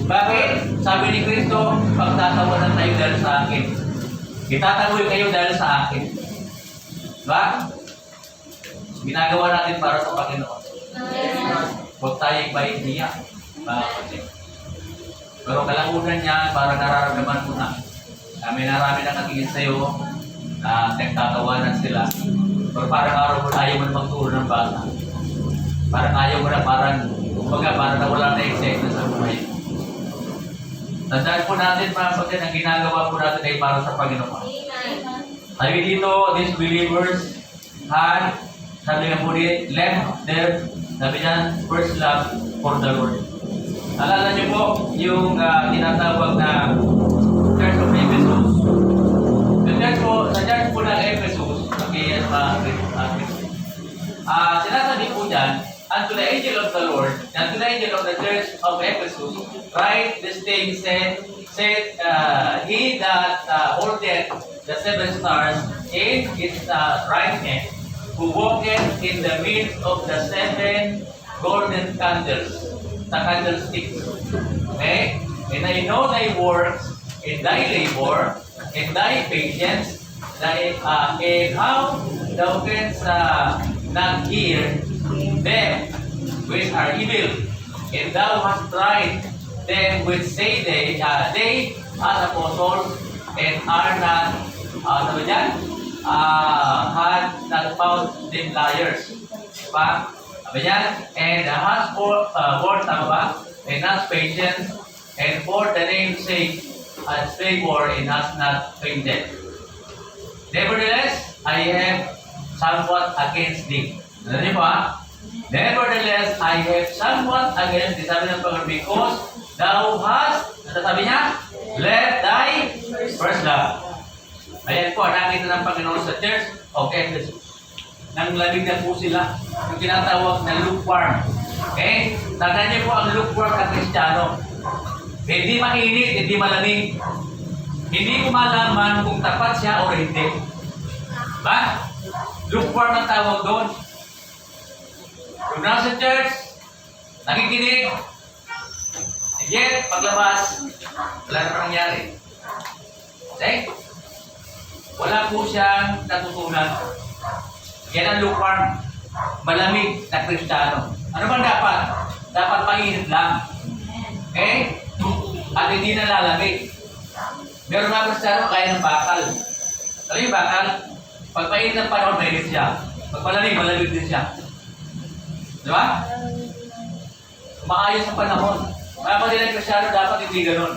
Bakit? Sabi ni Kristo, pagtatawanan tayo dahil sa akin. Itatagoy kayo dahil sa akin. Diba? Ginagawa natin para sa Panginoon. Huwag tayong maiiyak. Pero kalakunan niya, parang nararamdaman mo na. May narami na natingin sa'yo na nagtatawanan sila. Pero parang araw mo ayaw mo na magturo ng bata. Parang ayaw mo na, parang nawala na excitement sa buhay. Tandaan po natin mga kapatid, ang ginagawa po natin ay para sa Panginoon. Sabi dito, these believers had, sabi nga po rin, left their, sabi niya, first love for the Lord. Alala niyo po yung tinatawag na Church of Ephesus. Sa church po ng Ephesus, sinasabi po dyan, and to the angel of the Lord, and to the angel of the church of Ephesus, write this thing, said he that holdeth the 7 stars in his right hand, who walketh in the midst of the 7 golden candles, the candlesticks. Okay? And I know thy works, and thy labor, and thy patience, and how thou canst not hear them which are evil, and thou hast tried them which say they as apostles, and are not, had not found them liars. Pa? And has borne and has patience, and for the name's sake has labor and has not fainted. Nevertheless, I have somewhat against thee. Ano niyo ba? Nevertheless, I have somewhat against thee. Sabi ng Panginoon, because thou hast, ano sabi niya? Left thy first love. Ayan po, nakita ng Panginoon sa church of Ephesus. Nang lamig na po sila, yung tinatawag na lukewarm. Okay? Tandaan niyo po ang lukewarm na Kristiyano. Hindi mainit, hindi malamig. Hindi ko malaman kung tapat siya o hindi. Ba? Lukewarm ang tawag doon. Yung nasa church, nakikinig, and yet, paglabas, wala na nangyari. Okay? Wala po siyang natutunan. Yan ang lukewarm, malamig na Kristiyano. Ano ba dapat? Dapat mainit lang. Okay? At hindi nalalamig. Meron mga Kristiyano kaya ng bakal. Alam yung bakal? Pag mainit ng panahon, mainit siya. Pag malamig, malamig din siya. Di ba? Maayos ang panahon. Mga panilang Kristiyano dapat hindi ganun.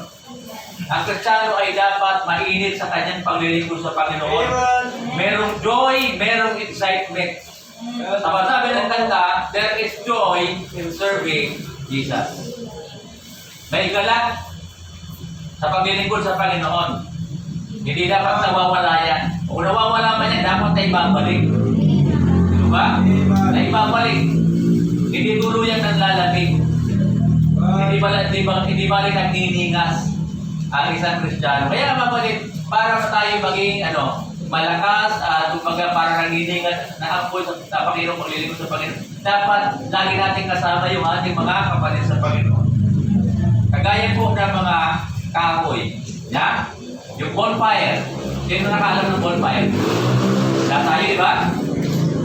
Ang Kristiyano ay dapat mainit sa kanyang paglilingkod sa Panginoon. Merong joy, merong excitement. Sabi ng kanta, there is joy in serving Jesus. May galak sa paglilingkod sa Panginoon. Hindi dapat nawawala yan. Kung nawawala man yan, dapat tayo babalik. Diba? Na ibabalik. Hindi tuluyang nanlalamig. Hindi balik ang niningas ang isang Kristiyano. Kaya kapatid, para tayo maging malakas at kumbaga para nanginingas na apoy sa Panginoon, paglilingkod sa Panginoon, dapat lagi natin kasama yung ating mga kapatid sa Panginoon. Kagaya po ng mga kahoy. Yeah? Yung bonfire. Sino nakaalam ng bonfire? Lahat tayo, di ba?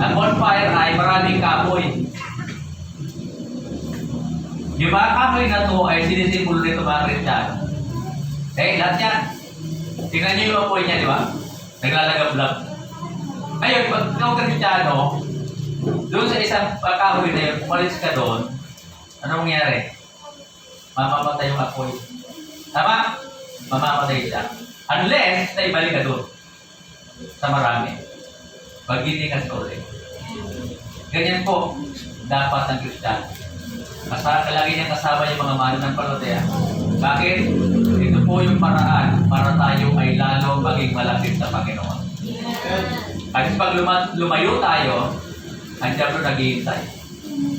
Ang bonfire ay maraming kahoy. Yung mga kahoy na to ay sinisimbolo nito mga Kristiyano. Lahat yan. Tingnan nyo yung apoy niya, di ba? Naglalagab-lab. Ngayon, pag ikaw Kristiyano, doon sa isang kahoy na yun, umalis ka doon, ano mangyari? Mamamatay yung apoy. Tama? Mamamatay siya. Unless na ibalik ka doon sa marami. Pag-itingas ka ulit. Ganyan po, dapat ang Kristiyano. Lagi niyang kasama yung mga mahal ng palataya. Bakit? Ito po yung paraan para tayo ay lalo maging malapit sa Panginoon. At pag lumayo tayo, ang Diablo naghihintay.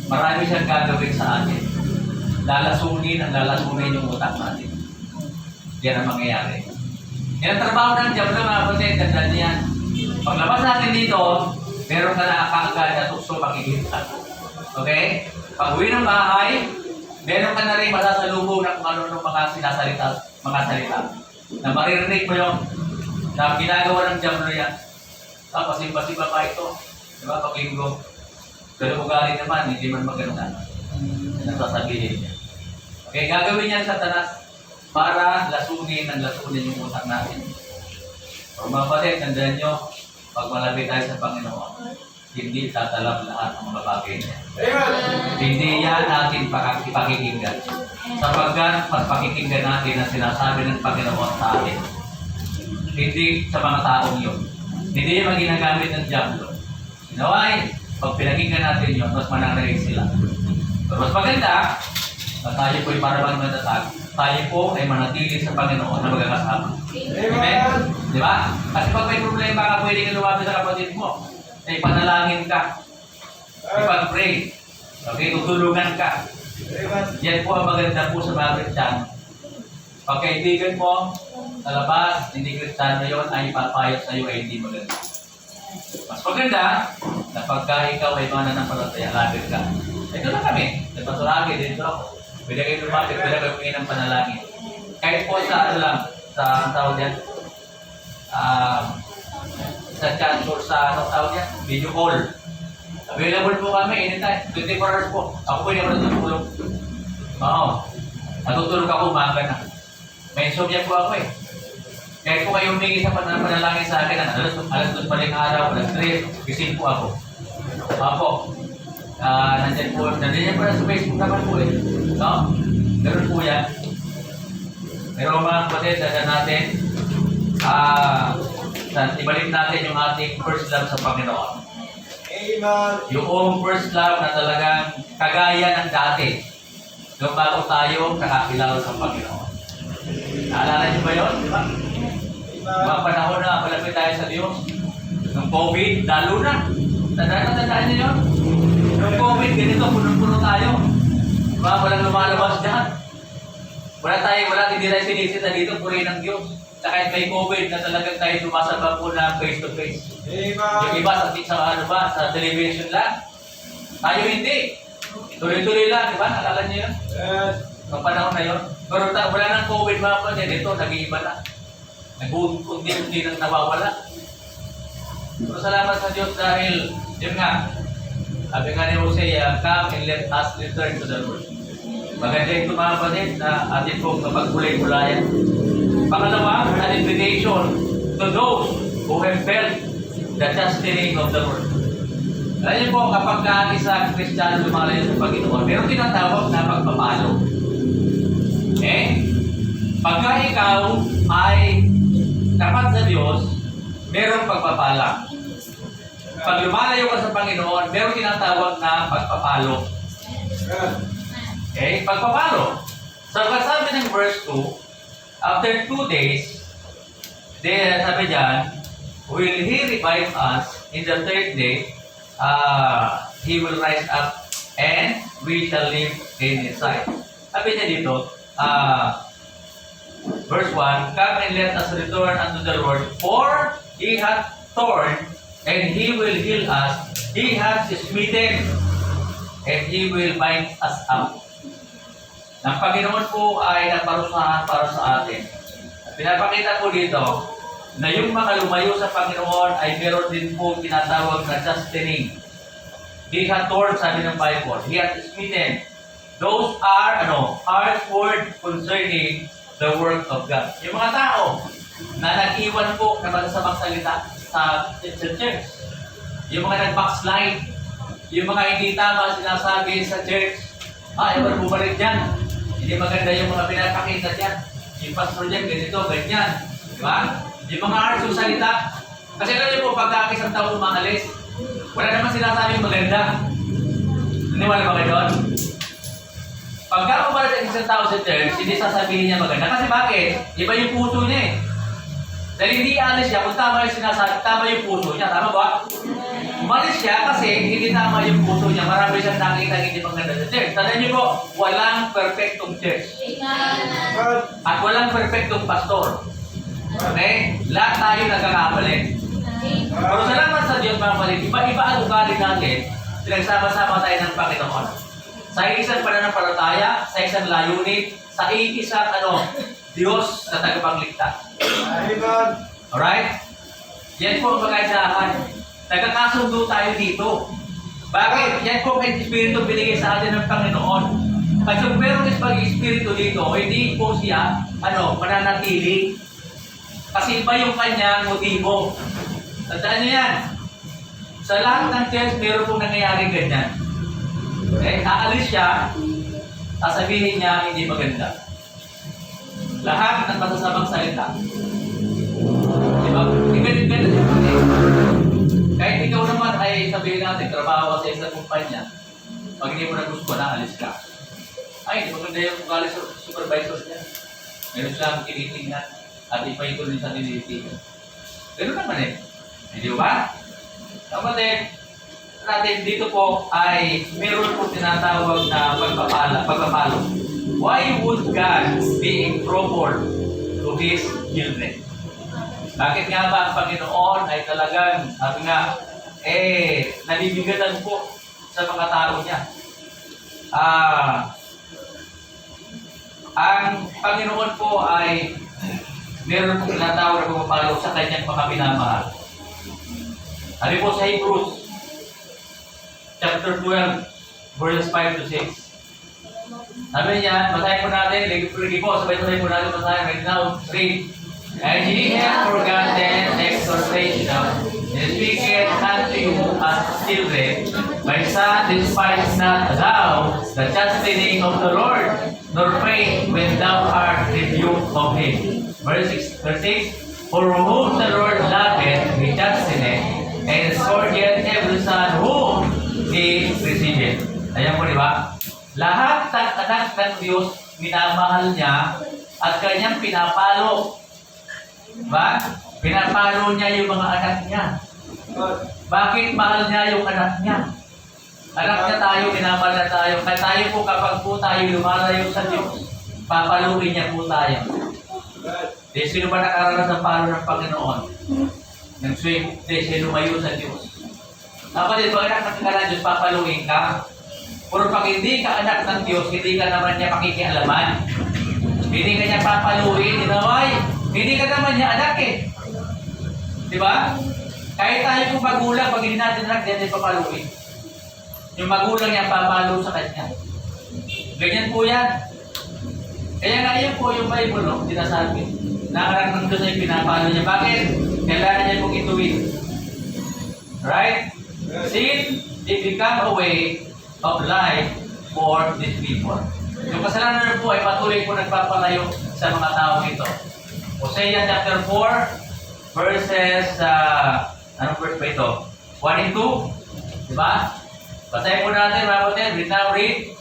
Marami siyang gagawin sa atin. Lalasunin yung utak natin. Yan ang mangyayari. Yan ang trabaho ng Diablo, mga kapatid, tandaan niyan. Paglabas natin dito, meron ka na kaagad na tukso makikita. Okay? Pag uwi ng bahay, meron ka na rin masasalubong ng kung ano mga salita. Na maririnig mo yung na ginagawa ng Diablo yan. Tapos simba-simba pa ito. Diba? Pag linggo. Pero ugali naman, hindi man maganda. Yan ang sasabihin niya. Okay, gagawin niya sa Satanas para lasunin yung utak natin. O mga kapatid, tandaan nyo, pag malapit tayo sa Panginoon, hindi tatalab lahat ng mga bagay niya. Hindi yan natin ipakikinggan. Sapagkat pagpakikinggan natin ang sinasabi ng Panginoon sa atin. Hindi sa mga taong yun. Hindi yung ginagamit ng Diablo. Naway, pag pinakinggan natin yun, mas mananalig sila. Pero mas maganda, na tayo po ay parabang matatag. Tayo po ay manatili sa Panginoon na magkakasama. Amen? Di ba? Kasi pag may problema ka, pwede ka lumapit sa kapatid mo. Ay panalangin ka. Ipag-pray. Okay, tutulungan ka. Yan po ang maganda po sa mga Kristiyano. Pag kaibigan mo, sa labas, hindi Kristiyano yun, ay ipapayot sa iyo ay hindi maganda. Mas maganda, na pagka ikaw ay mananampalataya, lapit ka. Ito na kami. Nagpasuragi dito ako. Pwede kayo lumapit, pwede kayo pingin ng panalangin. Kahit po sa sa tawag yan, sa chat or sa tawag yan, video call. Available po kami anytime, 24 hours po. Ako po hindi ako natutulog. Oo. Natutulog ako umaga na. May insomnia po ako eh. Kahit po kayo humingi sa panalangin sa akin, alas 2 pa rin araw, alas 3, gising po ako. Ako. Nandiyan po sa Facebook naman po eh. No? Meron po yan. Pero mga kapatid, dada natin, ibalik natin yung ating first love sa Panginoon. Amen. Yung first love na talagang kagaya ng dati. Nung bago tayo nakakilala sa Panginoon. Naalala niyo ba yun? Di ba? Mga panahon na malapit tayo sa Diyos. Nung COVID, lalo na. Tandaan niyo yun? Nung COVID, ganito, punong-puno tayo. Diba? Walang lumalabas dyan. Wala, hindi tayo sinisita dito, puri ng Diyos. Sa kahit may COVID na talagang tayo sumasabang po na face-to-face. Amen. Yung iba sa television lang. Tayo hindi. Tuloy-tuloy lang, di ba? Nalala niyo yun? Yes. Ang panahon na yun. Pero wala ng COVID mga kapatid, ito, nag-iiba na. Nag-unti-unti nang nawawala. Pero salamat sa Diyos dahil, yun nga, sabi nga ni Hosea, come and let us return to the Lord. Maganda ito mga kapatid na atin pong kapag-bulay-bulayan. Pangalawa, an invitation to those who have felt the chastening of the Lord. Alam niyo po, kapag isang Kristiyano lumalayo sa Panginoon, meron tinatawag na pagpapalo. Pagka ikaw ay tapat sa Diyos, merong pagpapala. Pag lumalayo ka sa Panginoon, meron tinatawag na pagpapalo. Pagpapalo. So, sabi ng verse 2, after 2 days, sabi dyan, will He revive us in the third day, He will rise up and we shall live in His sight. Sabi niya dito, verse 1, come and let us return unto the Lord, for He hath torn, and He will heal us. He hath smitten, and He will bind us up. Ang Panginoon po ay naparusahan para sa atin. At pinapakita po dito na yung mga lumayo sa Panginoon ay meron din po tinatawag na chastening. He hath torn, sabi ng Bible. He hath smitten. Those are harsh word concerning the work of God. Yung mga tao na nag-iwan po na masasamang salita sa church. Yung mga nag-backslide. Yung mga hindi tama sinasabi sa church. Ewan bumalik dyan. Hindi maganda yung mga pinapakita dyan. Yung pastor dyan, ganito, ganyan. Di ba? Yung mga harsh yung salita. Kasi alam niyo po, pagka isang tao umalis, wala naman sinasabing maganda. Naniwala ba kayo doon? Pagka umalis ang isang tao sa church, hindi sasabihin niya maganda. Kasi bakit? Iba yung puso niya eh. Dahil hindi alis siya, kung tama yung sinasabi, tama yung puso niya. Tama ba? Umalis siya kasi hindi tama yung puso niya. Marami siyang nakita hindi maganda sa church. Tandaan niyo po, walang perfectong church. At walang perfectong pastor. Okay? Lahat tayo nagkakamali. Pero salamat sa Diyos mga kapatid, iba-iba ang ugali natin, pinagsama-sama tayo ng Panginoon. Sa isang pananampalataya, sa isang layunin, sa isang Diyos na tagapagligtas. Amen. Alright? Yan po ang pagkaisahan. Nagkakasundo tayo dito. Bakit? Yan po ang Espiritu binigay sa atin ng Panginoon. At yung meron pag-Espiritu dito, hindi po siya, mananatili. Kasi iba yung kanyang motibo. Tandaan niyo yan. Sa lahat ng church, meron pong nangyayari ganyan. Okay? Aalis siya, sasabihin niya hindi maganda. Lahat ng masasamang salita. Diba? Ganun yung pati. Kahit ikaw naman ay sabihin natin, trabaho sa isang kumpanya, pag hindi mo na gusto na, alis ka. Ay, hindi maganda yung ugali sa supervisor niya. Meron siyang tinitingnan at ipaito rin sa tinitingnan. Ganun naman eh. Hindi ba? Kapatid, natin dito po ay meron po tinatawag na pagpapalo. Why would God be improper to His children? Bakit nga ba ang Panginoon ay talagang, sabi nga, nabibigatan po sa mga tao niya? Ang Panginoon po ay meron po tinatawag na pumapalo sa kanyang mga pinamahal. Sabi po sa Hebrews, chapter 12, verses 5 to 6. Sabi niya, basahin po natin, lagi po, sabay-sabay po natin basahin right now, 3. And ye have forgotten exhortation, and speaketh unto you as children, my son, despise not thou the chastening of the Lord, nor faint when thou art rebuked of Him. Verse 6, for whom the Lord loveth, He chasteneth, and scourgeth every son whom He receiveth. Ayan po, di ba? Lahat ng anak ng Diyos, minamahal niya at kanyang pinapalo. Diba? Pinapalo niya yung mga anak niya. Bakit mahal niya yung anak niya? Anak niya tayo, minamahal na tayo. Kaya tayo po, kapag po tayo lumalayo sa Diyos, papaluin niya po tayo. Sino ba nakaranas ng palo ng Panginoon? Nag-swim, siya lumayo sa Diyos. Kapatid, pag anak ng Diyos, papaluin ka. Pero pag hindi ka anak ng Diyos, hindi ka naman niya pakikialaman. Hindi ka niya papaluin, hindi ka naman niya anak eh. Diba? Kahit tayo kung magulang, pag hindi natin anak, diyan ay papaluin. Yung magulang niya papalo sa kanya. Ganyan po yan. Kaya nga yan po yung Bible, no? Sinasabi. Nakarang ng Diyos ay pinapalo niya. Bakit? Kailangan niya pong ituwid. Right? Sin, it become a way of life for these people. Yung kasalanan po ay patuloy po nagpapalayo sa mga tao ito. Hosea chapter 4, verses, anong verse pa ito? 1 and 2. Diba? Basahin po natin, mga kapatid. We now read,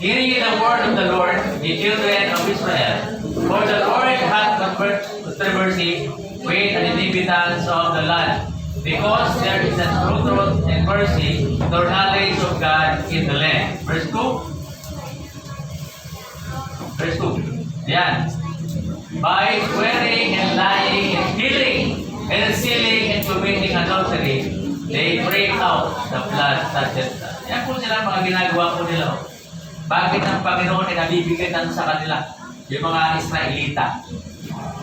hear ye the word of the Lord, ye children of Israel. For the Lord hath controversy with the inhabitants of the land. Because there is a true truth and mercy, the knowledge of God in the land. Verse 2. Verse 2. Yan. By swearing and lying and killing and stealing and committing adultery, they break out the blood such as that. Yan po sila mga ginagawa po nila. Bakit ang Panginoon ay nabibigay ng sa kanila? Yung mga Israelita.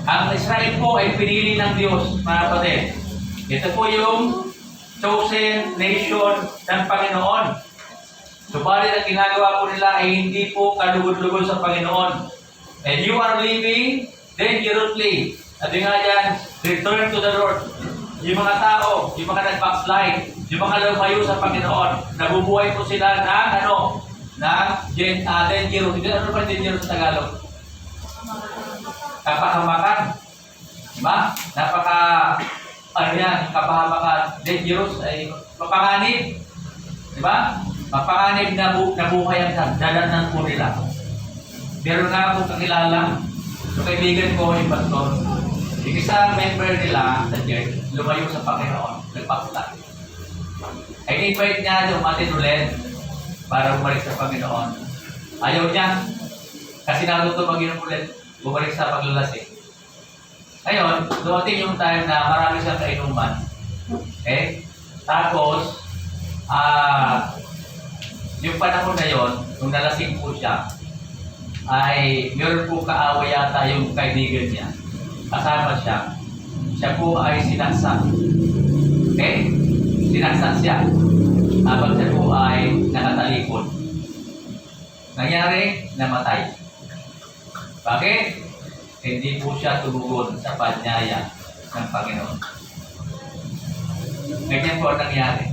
Ang Israel po ay pinili ng Diyos, mga kapatid. Ito po yung chosen nation ng Panginoon. Subalit ang ginagawa po nila ay hindi po kalugod-lugod sa Panginoon. And you are living dangerously. At nga yan, return to the Lord. Yung mga tao, yung mga nag-backslide, yung mga lumayo sa Panginoon, nabubuhay po sila ng dangerous. Ano ba dangerous sa Tagalog? Kapahamakan. Diba? Kapahamakan. Dangerous ay mapanganib. Diba? Mapanganib na buhay ang dadanan po nila. Meron nga akong kakilala, yung kaibigan ko, yung pastor. Yung isang member nila sa church, lumayo sa Panginoon, nagpakita. Ay invite niya yung umatin ulit para bumalik sa Panginoon. Ayaw niya, kasi natuto mag-inom ulit, bumalik sa paglalasing. Ngayon, dumating yung time na marami siyang kainuman. Okay? Tapos, yung panahon na yon, nung nalasing po siya, ay meron po kaaway yata yung kaibigan niya. Kasama siya. Siya po ay sinaksak. Okay? Sinaksak siya. Habang siya po ay nakatalikod. Nangyari, namatay. Bakit? Hindi po siya tumugon sa panyaya ng Panginoon. Ganyan po ang nangyari.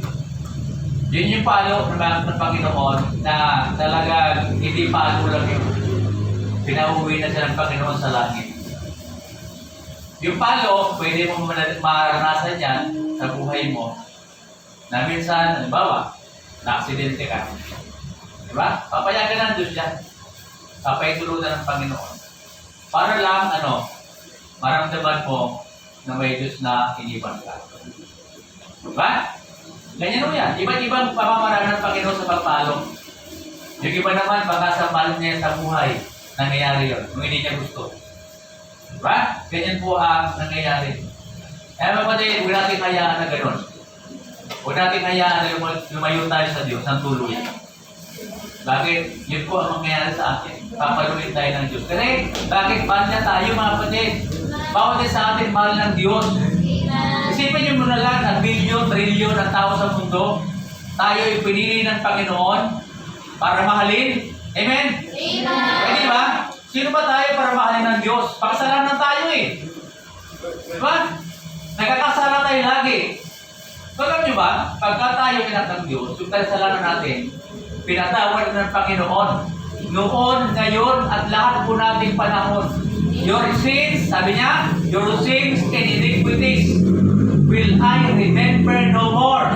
Yun yung palo ng Panginoon na talagang hindi palo lang yun. Pinauwi na siya ng Panginoon sa langit. Yung palo, pwede mo maranasan yan sa buhay mo na minsan, halimbawa, na-aksidente ka. Diba? Papayagan ng Diyos yan. Papaitulutan ng Panginoon. Para lang, maramdaman mo na may Diyos na iniwan ka. Diba? Ganyan mo yan. Iba't-ibang pamamaraan ng Panginoon sa pagpalo. Yung iba naman, baka sa mahal niya sa buhay, nangyayari yun, kung hindi niya gusto. Diba? Ganyan po ang nangyayari. Kaya mapatid, huwag natin hayaan na gano'n. Huwag natin hayaan na lumayo tayo sa Diyos ng tuluyan. Bakit? Yun po ang mangyayari sa atin. Papaluin tayo ng Diyos. Kasi, bakit mahal niya tayo mga kapatid? Bawat din sa atin mahal ng Diyos. Isipin niyo muna lang ang bilyon, trilyon ng tao sa mundo. Tayo ay pinili ng Panginoon para mahalin. Amen? Amen. Pwede ba? Sino ba tayo para mahalin ng Diyos? Pakasalanan tayo eh. Diba? Nagkakasala tayo lagi. So, alam nyo ba? Pagka tayo kinat ng Diyos, yung kasalanan natin, pinatawad ng Panginoon. Noon, ngayon, at lahat po nating panahon. Your sins, sabi niya, your sins and iniquities will I remember no more.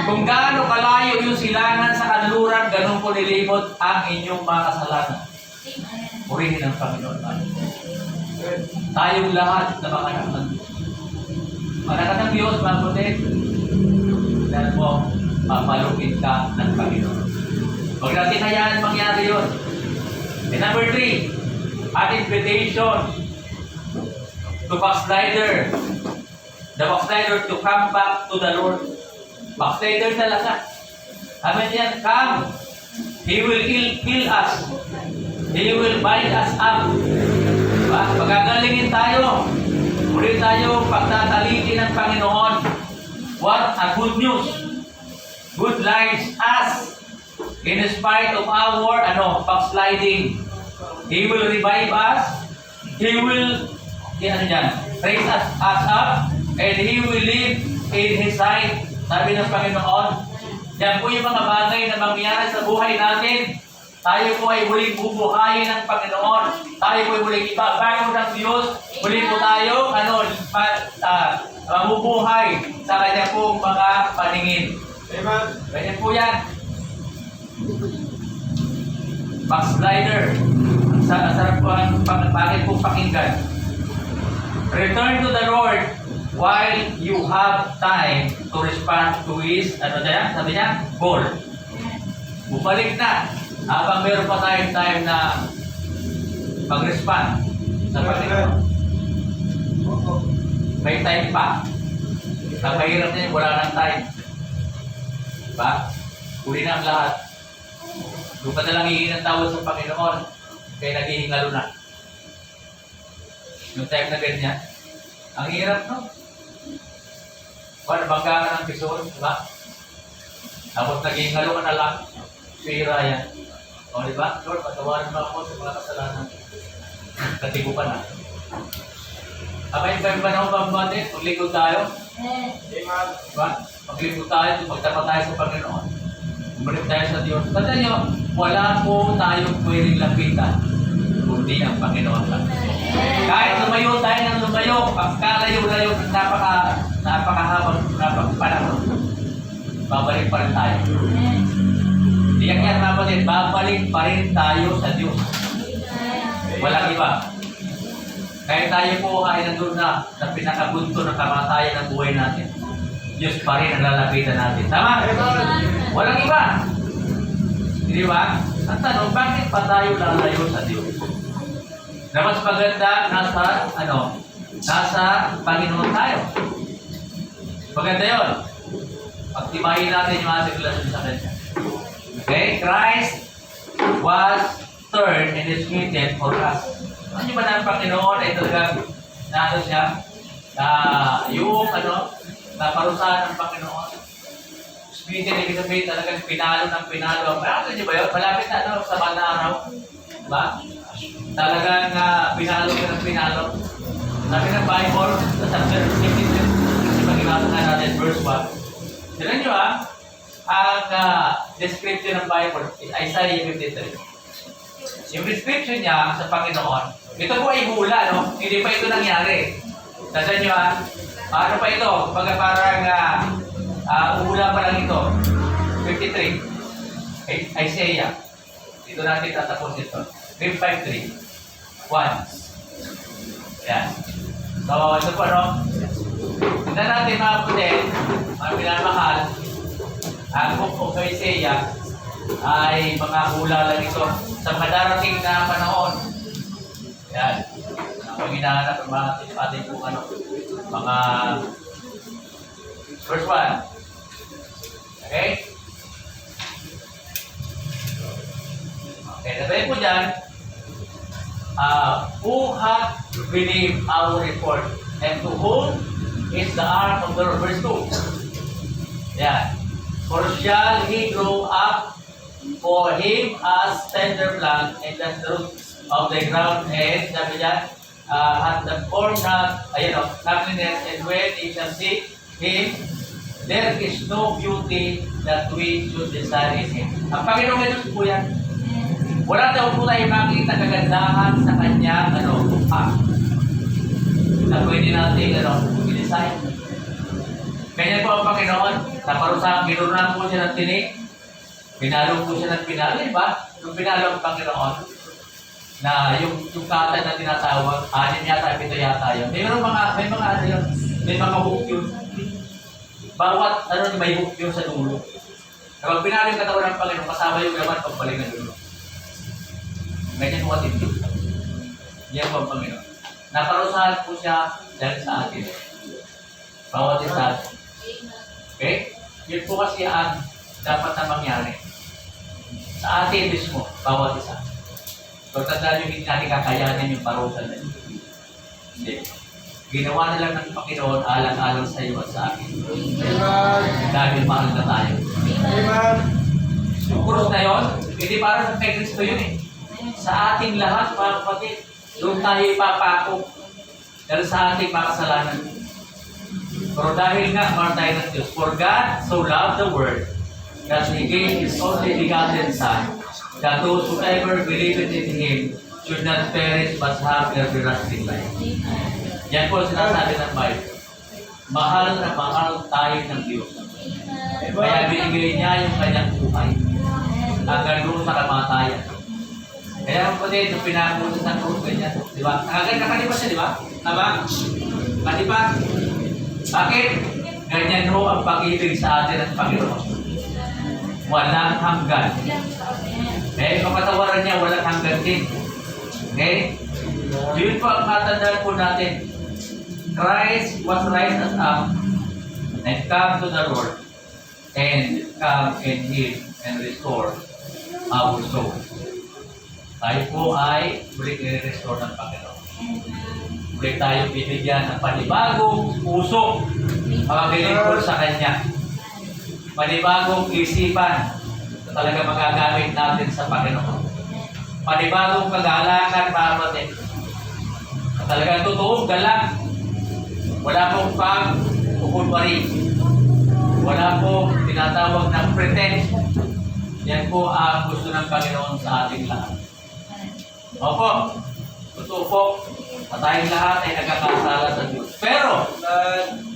Kung gaano kalayo yung silangan sa kanluran, ganun po nilimot ang inyong mga kasalanan. Purihin ang Panginoon. Tayong lahat na mga anak ng Diyos. Mga anak ng Diyos, mga kapatid, dahil po, papalupin ka ng Panginoon. Huwag natin hayaan mangyari yun. And number 3, an invitation to backslider. The backslider to come back to the Lord. Backslider talaga. Amen yan, come. He will kill us. He will bind us up. Diba? Pagagalingin tayo. Muli tayo pagtatalitin ng Panginoon. What a good news. Good lives us. In spite of our backsliding. He will revive us. He will raise us up. And He will live in His sight. Sabi ng Panginoon, yan po yung mga bagay na mangyayari sa buhay natin. Tayo po ay muling bubuhayin ng Panginoon. Tayo po ay muling ibabago ng Diyos. Muli po tayo, mabubuhay sa Kanya pong mga paningin. Amen. Ganyan po yan. Backslider. Sarap po ang bakit po pakinggan. Return to the Lord while you have time to respond to his, ano niya? Sabi niya, goal. Bumalik na. Habang meron pa tayong time na mag-respond sa Panginoon. May time pa. Ang mahirap niya, wala nang time. Diba? Huli na ang lahat. Doon ka na lang hihingi ng tawad sa Panginoon, kaya naghihingalo na. Yung time na ganyan. Ang hirap, no? Bangga ka ng pisol, diba? Tapos naghihingalo ka na lang. Pira yan. O, diba? Lord, patawarin mo ako sa mga kasalanan. Katigo ka na. Abay, ba na ako babatin? Paglikod tayo. Amen. Diba? Paglikod tayo, magtapat tayo sa Panginoon. Bumalik tayo sa Diyos. Tandaan nyo, wala po tayong pwedeng lapitan, kundi ang Panginoon lang. Kahit lumayo tayo ng lumayo, pagkalayo-layo ng napakahabang panahon, babalik pa rin tayo. Diyan yan, kapatid, babalik pa rin tayo sa Diyos. Walang iba. Kahit tayo po ay nandun na sa pinakabunto ng kamatayan ng buhay natin, Diyos pa rin ang lalapitan natin. Tama? Walang iba. Di ba? Ang tanong, bakit pa tayo lalayo sa Diyos? Na mas maganda nasa Panginoon tayo. Maganda yun. Pagtibayin natin yung ating relasyon sa Kanya. Okay? Christ was turned and is written for us. Ano ba na ang Panginoon ay talagang siya? Naparusahan ng Panginoon. Speaking, ibig sabihin talagang pinalo ng pinalo. Ano nyo ba yun? Malapit na sa banda araw. Diba? Talagang pinalo ka ng pinalo. Sabi ng Bible, sa chapter 15, kasi pag-inasa na natin, verse 1. Tignan nyo ang description ng Bible is Isaiah 53. Yung description niya sa Panginoon, ito po ay hula, no? Hindi pa ito nangyari. Tandaan nyo ano pa ito? Parang hula pa lang ito. 53. Isaiah. Dito natin tatapos ito. 353. 1. Yan. So, ito po, no? Tignan natin mga kapatid, mga pinamahal, ang book of Isaiah ay mga hula lang ito sa mga darating na panahon. Yan. Ang hinahanap ng mga ating kung mga verse 1. Okay? Okay, sabihin po dyan, who hath believed our report, and to whom is the arm of the Lord? Verse 2. Yan. For shall he grow up for him as tender plant, and the roots of the ground, and sabi dyan, at the form not, godliness, and when he shall see him, there is no beauty that we should desire in him. Ang Panginoon Yesus po yan. Wala daw po tayo makita kagandahan sa kanya, na pwede natin, i-design. Ganyan po ang Panginoon, naparusahan, binurunan po siya ng tinig, pinalo po siya ng pinalo, diba? Yung pinalo ang Panginoon, na yung kata na tinatawag, anim yata, pito yata yun. May mga hook yun. Bawat may hook yun sa dulo. Kapag pinalo yung katawan ng Panginoon, kasama yung gaman pagbalik ng dulo. Ganyan po atindi. Yan po ang Panginoon. Naparusahan po siya dahil sa atin. Bawat isa. Okay? Yun po kasi ang dapat na mangyari. Sa atin mismo, bawat isa. So, tandaan nyo, hindi natin kakayanin yung parusa na yun. Hindi. Ginawa na lang ng Panginoon alang-alang sa iyo at sa akin. Amen. Dahil mahal na tayo. Amen. Yung krus na yun, hindi para sa kay Kristo yun eh. Sa ating lahat, mga kapatid, doon tayo ipapako. Dahil sa ating makasalanan. Pero dahil nga, mahal tayo ng Diyos. For God so loved the world that He gave His only begotten Son, that whosoever believeth in Him should not perish but have everlasting life. Yan po sinasabi ng Bible. Mahal na mahal tayo ng Diyos. Kaya binigay niya yung kanyang buhay hanggang doon sa kamatayan. Kaya ang pwede, yung pinako sa krus, ganyan. Di ba? Nakalipas siya, di ba? Tama? Kalipas. Bakit? Ganyan ho ang pag-ibig sa atin ng Panginoon. Walang hanggan. Eh, kapatawaran niya, walang hanggan din. Okay? Yun po ang matandaan po natin. Christ was raised up and come to the Lord and come and heal and restore our soul. Tayo po ay muli i-restore ng Panginoon. Muli tayo bibigyan ng panibagong puso mga bilingkod sa Kanya. Panibagong isipan na talaga magagamit natin sa Panginoon. Panibagong kagalangan, mga kapatid. Na talagang totoong galang. Wala pong pag-ukunwari. Wala pong tinatawag ng pretend. Yan po ang gusto ng Panginoon sa ating lahat. Opo, totoo po, na tayong lahat ay nagkakasala sa Diyos. Pero,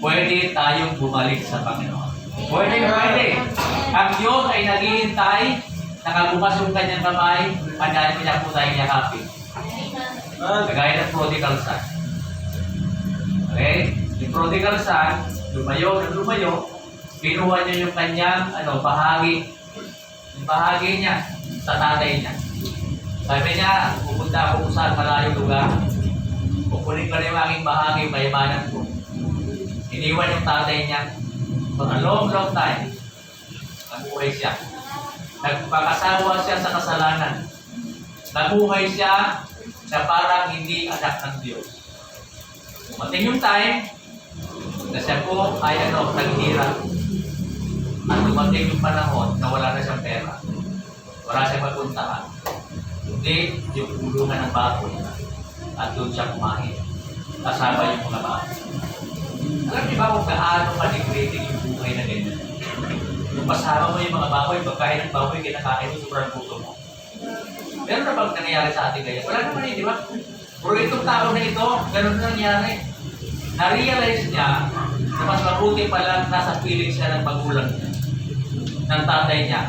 pwede tayong bumalik sa Panginoon. Pwede. Ang Diyos ay naghihintay, nakabukas yung kanyang kamay, hanggang niya po tayong yakapin. Kagaya ng prodigal son. Okay? Yung prodigal son, lumayo, kinuha niya yung kanyang bahagi. Yung bahagi niya sa tatay niya. Sabi niya, pupunta ako kung saan malayong lugar. Kukunin ko na yung aking bahagi, mayamanan ko. Iniwan yung tatay niya. For a long time, nabuhay siya. Nagpakasawa siya sa kasalanan. Nabuhay siya na parang hindi anak ng Diyos. Dumating yung time na siya po ay naghihirap. At dumating yung panahon na wala na siyang pera. Wala siyang magpuntahan. Hindi yung kulungan ng baboy. At doon siya kumain. Kasama yung mga baboy. Alam niyo ba kung gaano ka-degrading yung buhay na ganyan? Yung kasama mo yung mga baboy, pagkain ng baboy, kinakain mo, sobrang puto mo. Meron na bang nangyayari sa atin ganyan? Wala naman eh, di ba? Pero itong tao na ito, ganun na nangyari. Na-realize niya na mas mabuti palang nasa piling siya ng magulang niya, ng tatay niya.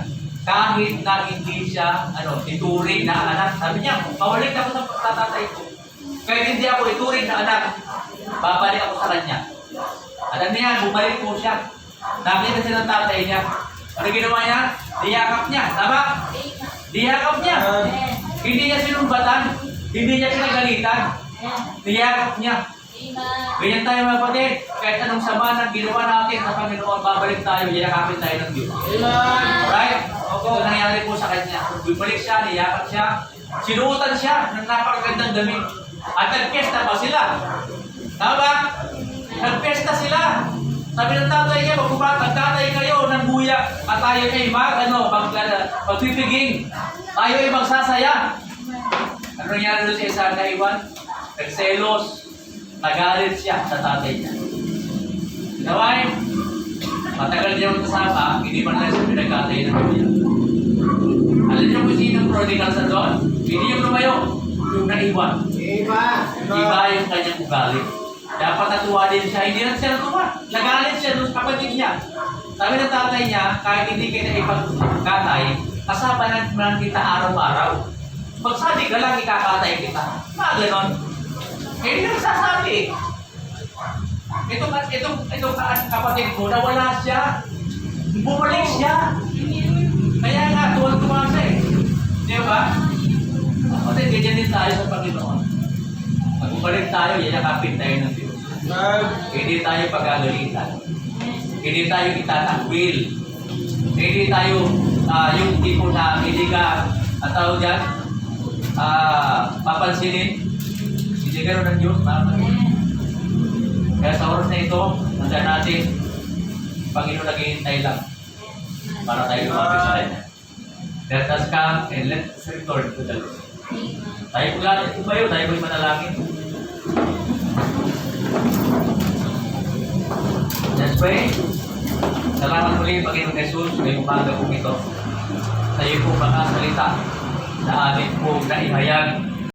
Kahit na hindi siya ituring na anak. Sabi niya, mawalik ako sa tatay ko. Kahit hindi ako ituring na anak, babalik ako sa kanya. Alam niya, bumalik po siya. Nakita siya ng tatay niya. Ano ginawa niya? Diyakap niya. Tama? Diyakap niya. Hindi niya sinumbatan. Hindi niya pinagalitan. Diyakap niya. Ganyan tayo mga kapatid. Kahit anong sama ng ginawa natin sa Panginoon, babalik tayo, yayakapin tayo ng Diyos. Alright? Ito nangyari po sa kanya. Bumalik siya, niyakap siya. Sinuutan siya ng napakagandang damit. At nagpesta pa sila. Tama ba? Nagpesta sila. Sabi ng tatay niya, magtatay kayo ng buya at tayo ay magpipiging. Tayo ay magsasaya. Ano nangyari doon sa isa na iwan? Nagselos. Nagalit siya sa tatay niya. Naway, matagal niya yung kasama, hindi man lang siya pinagkatay ng buya. Alam niyo kung sino ang prodigal sa doon? Hindi yung lumayo, yung naiwan. Iba yung kanyang ugali. Dapat natuwa din siya, hindi lang siya natuwa. Nagalit siya doon sa kapatid niya. Sabi ng tatay niya, kahit hindi kita ipagkatay, kasama naman kita araw-araw. Magsabi ka lang, ikakatay kita. Mga ganon. Hindi nagsasabi. Itong kapatid ko, nawala siya. Bumalik siya. Kaya nga, tuwag-tuwa siya eh. Di ba? Kasi ganyan din tayo sa Panginoon. Pag bumalik tayo, yayakapin tayo ng Diyos. Hindi tayo pagagalitan. Hindi tayo itatakwil. Hindi tayo yung tipo na hindi ka tawag dyan, papansinin. Hindi gano'n ng Diyos, kaya sa oras na ito, nandiyan natin, Panginoon naghihintay lang para tayo lumapit sa Kanya. Let us come and let us return to the Lord. Tayo po lahat, ito ba yun? Tayo po'y manalangin. Let's pray. Salamat muli, Panginoon Jesus, ngayong umaga po ito. Tayo po mga salita na amin po naihayag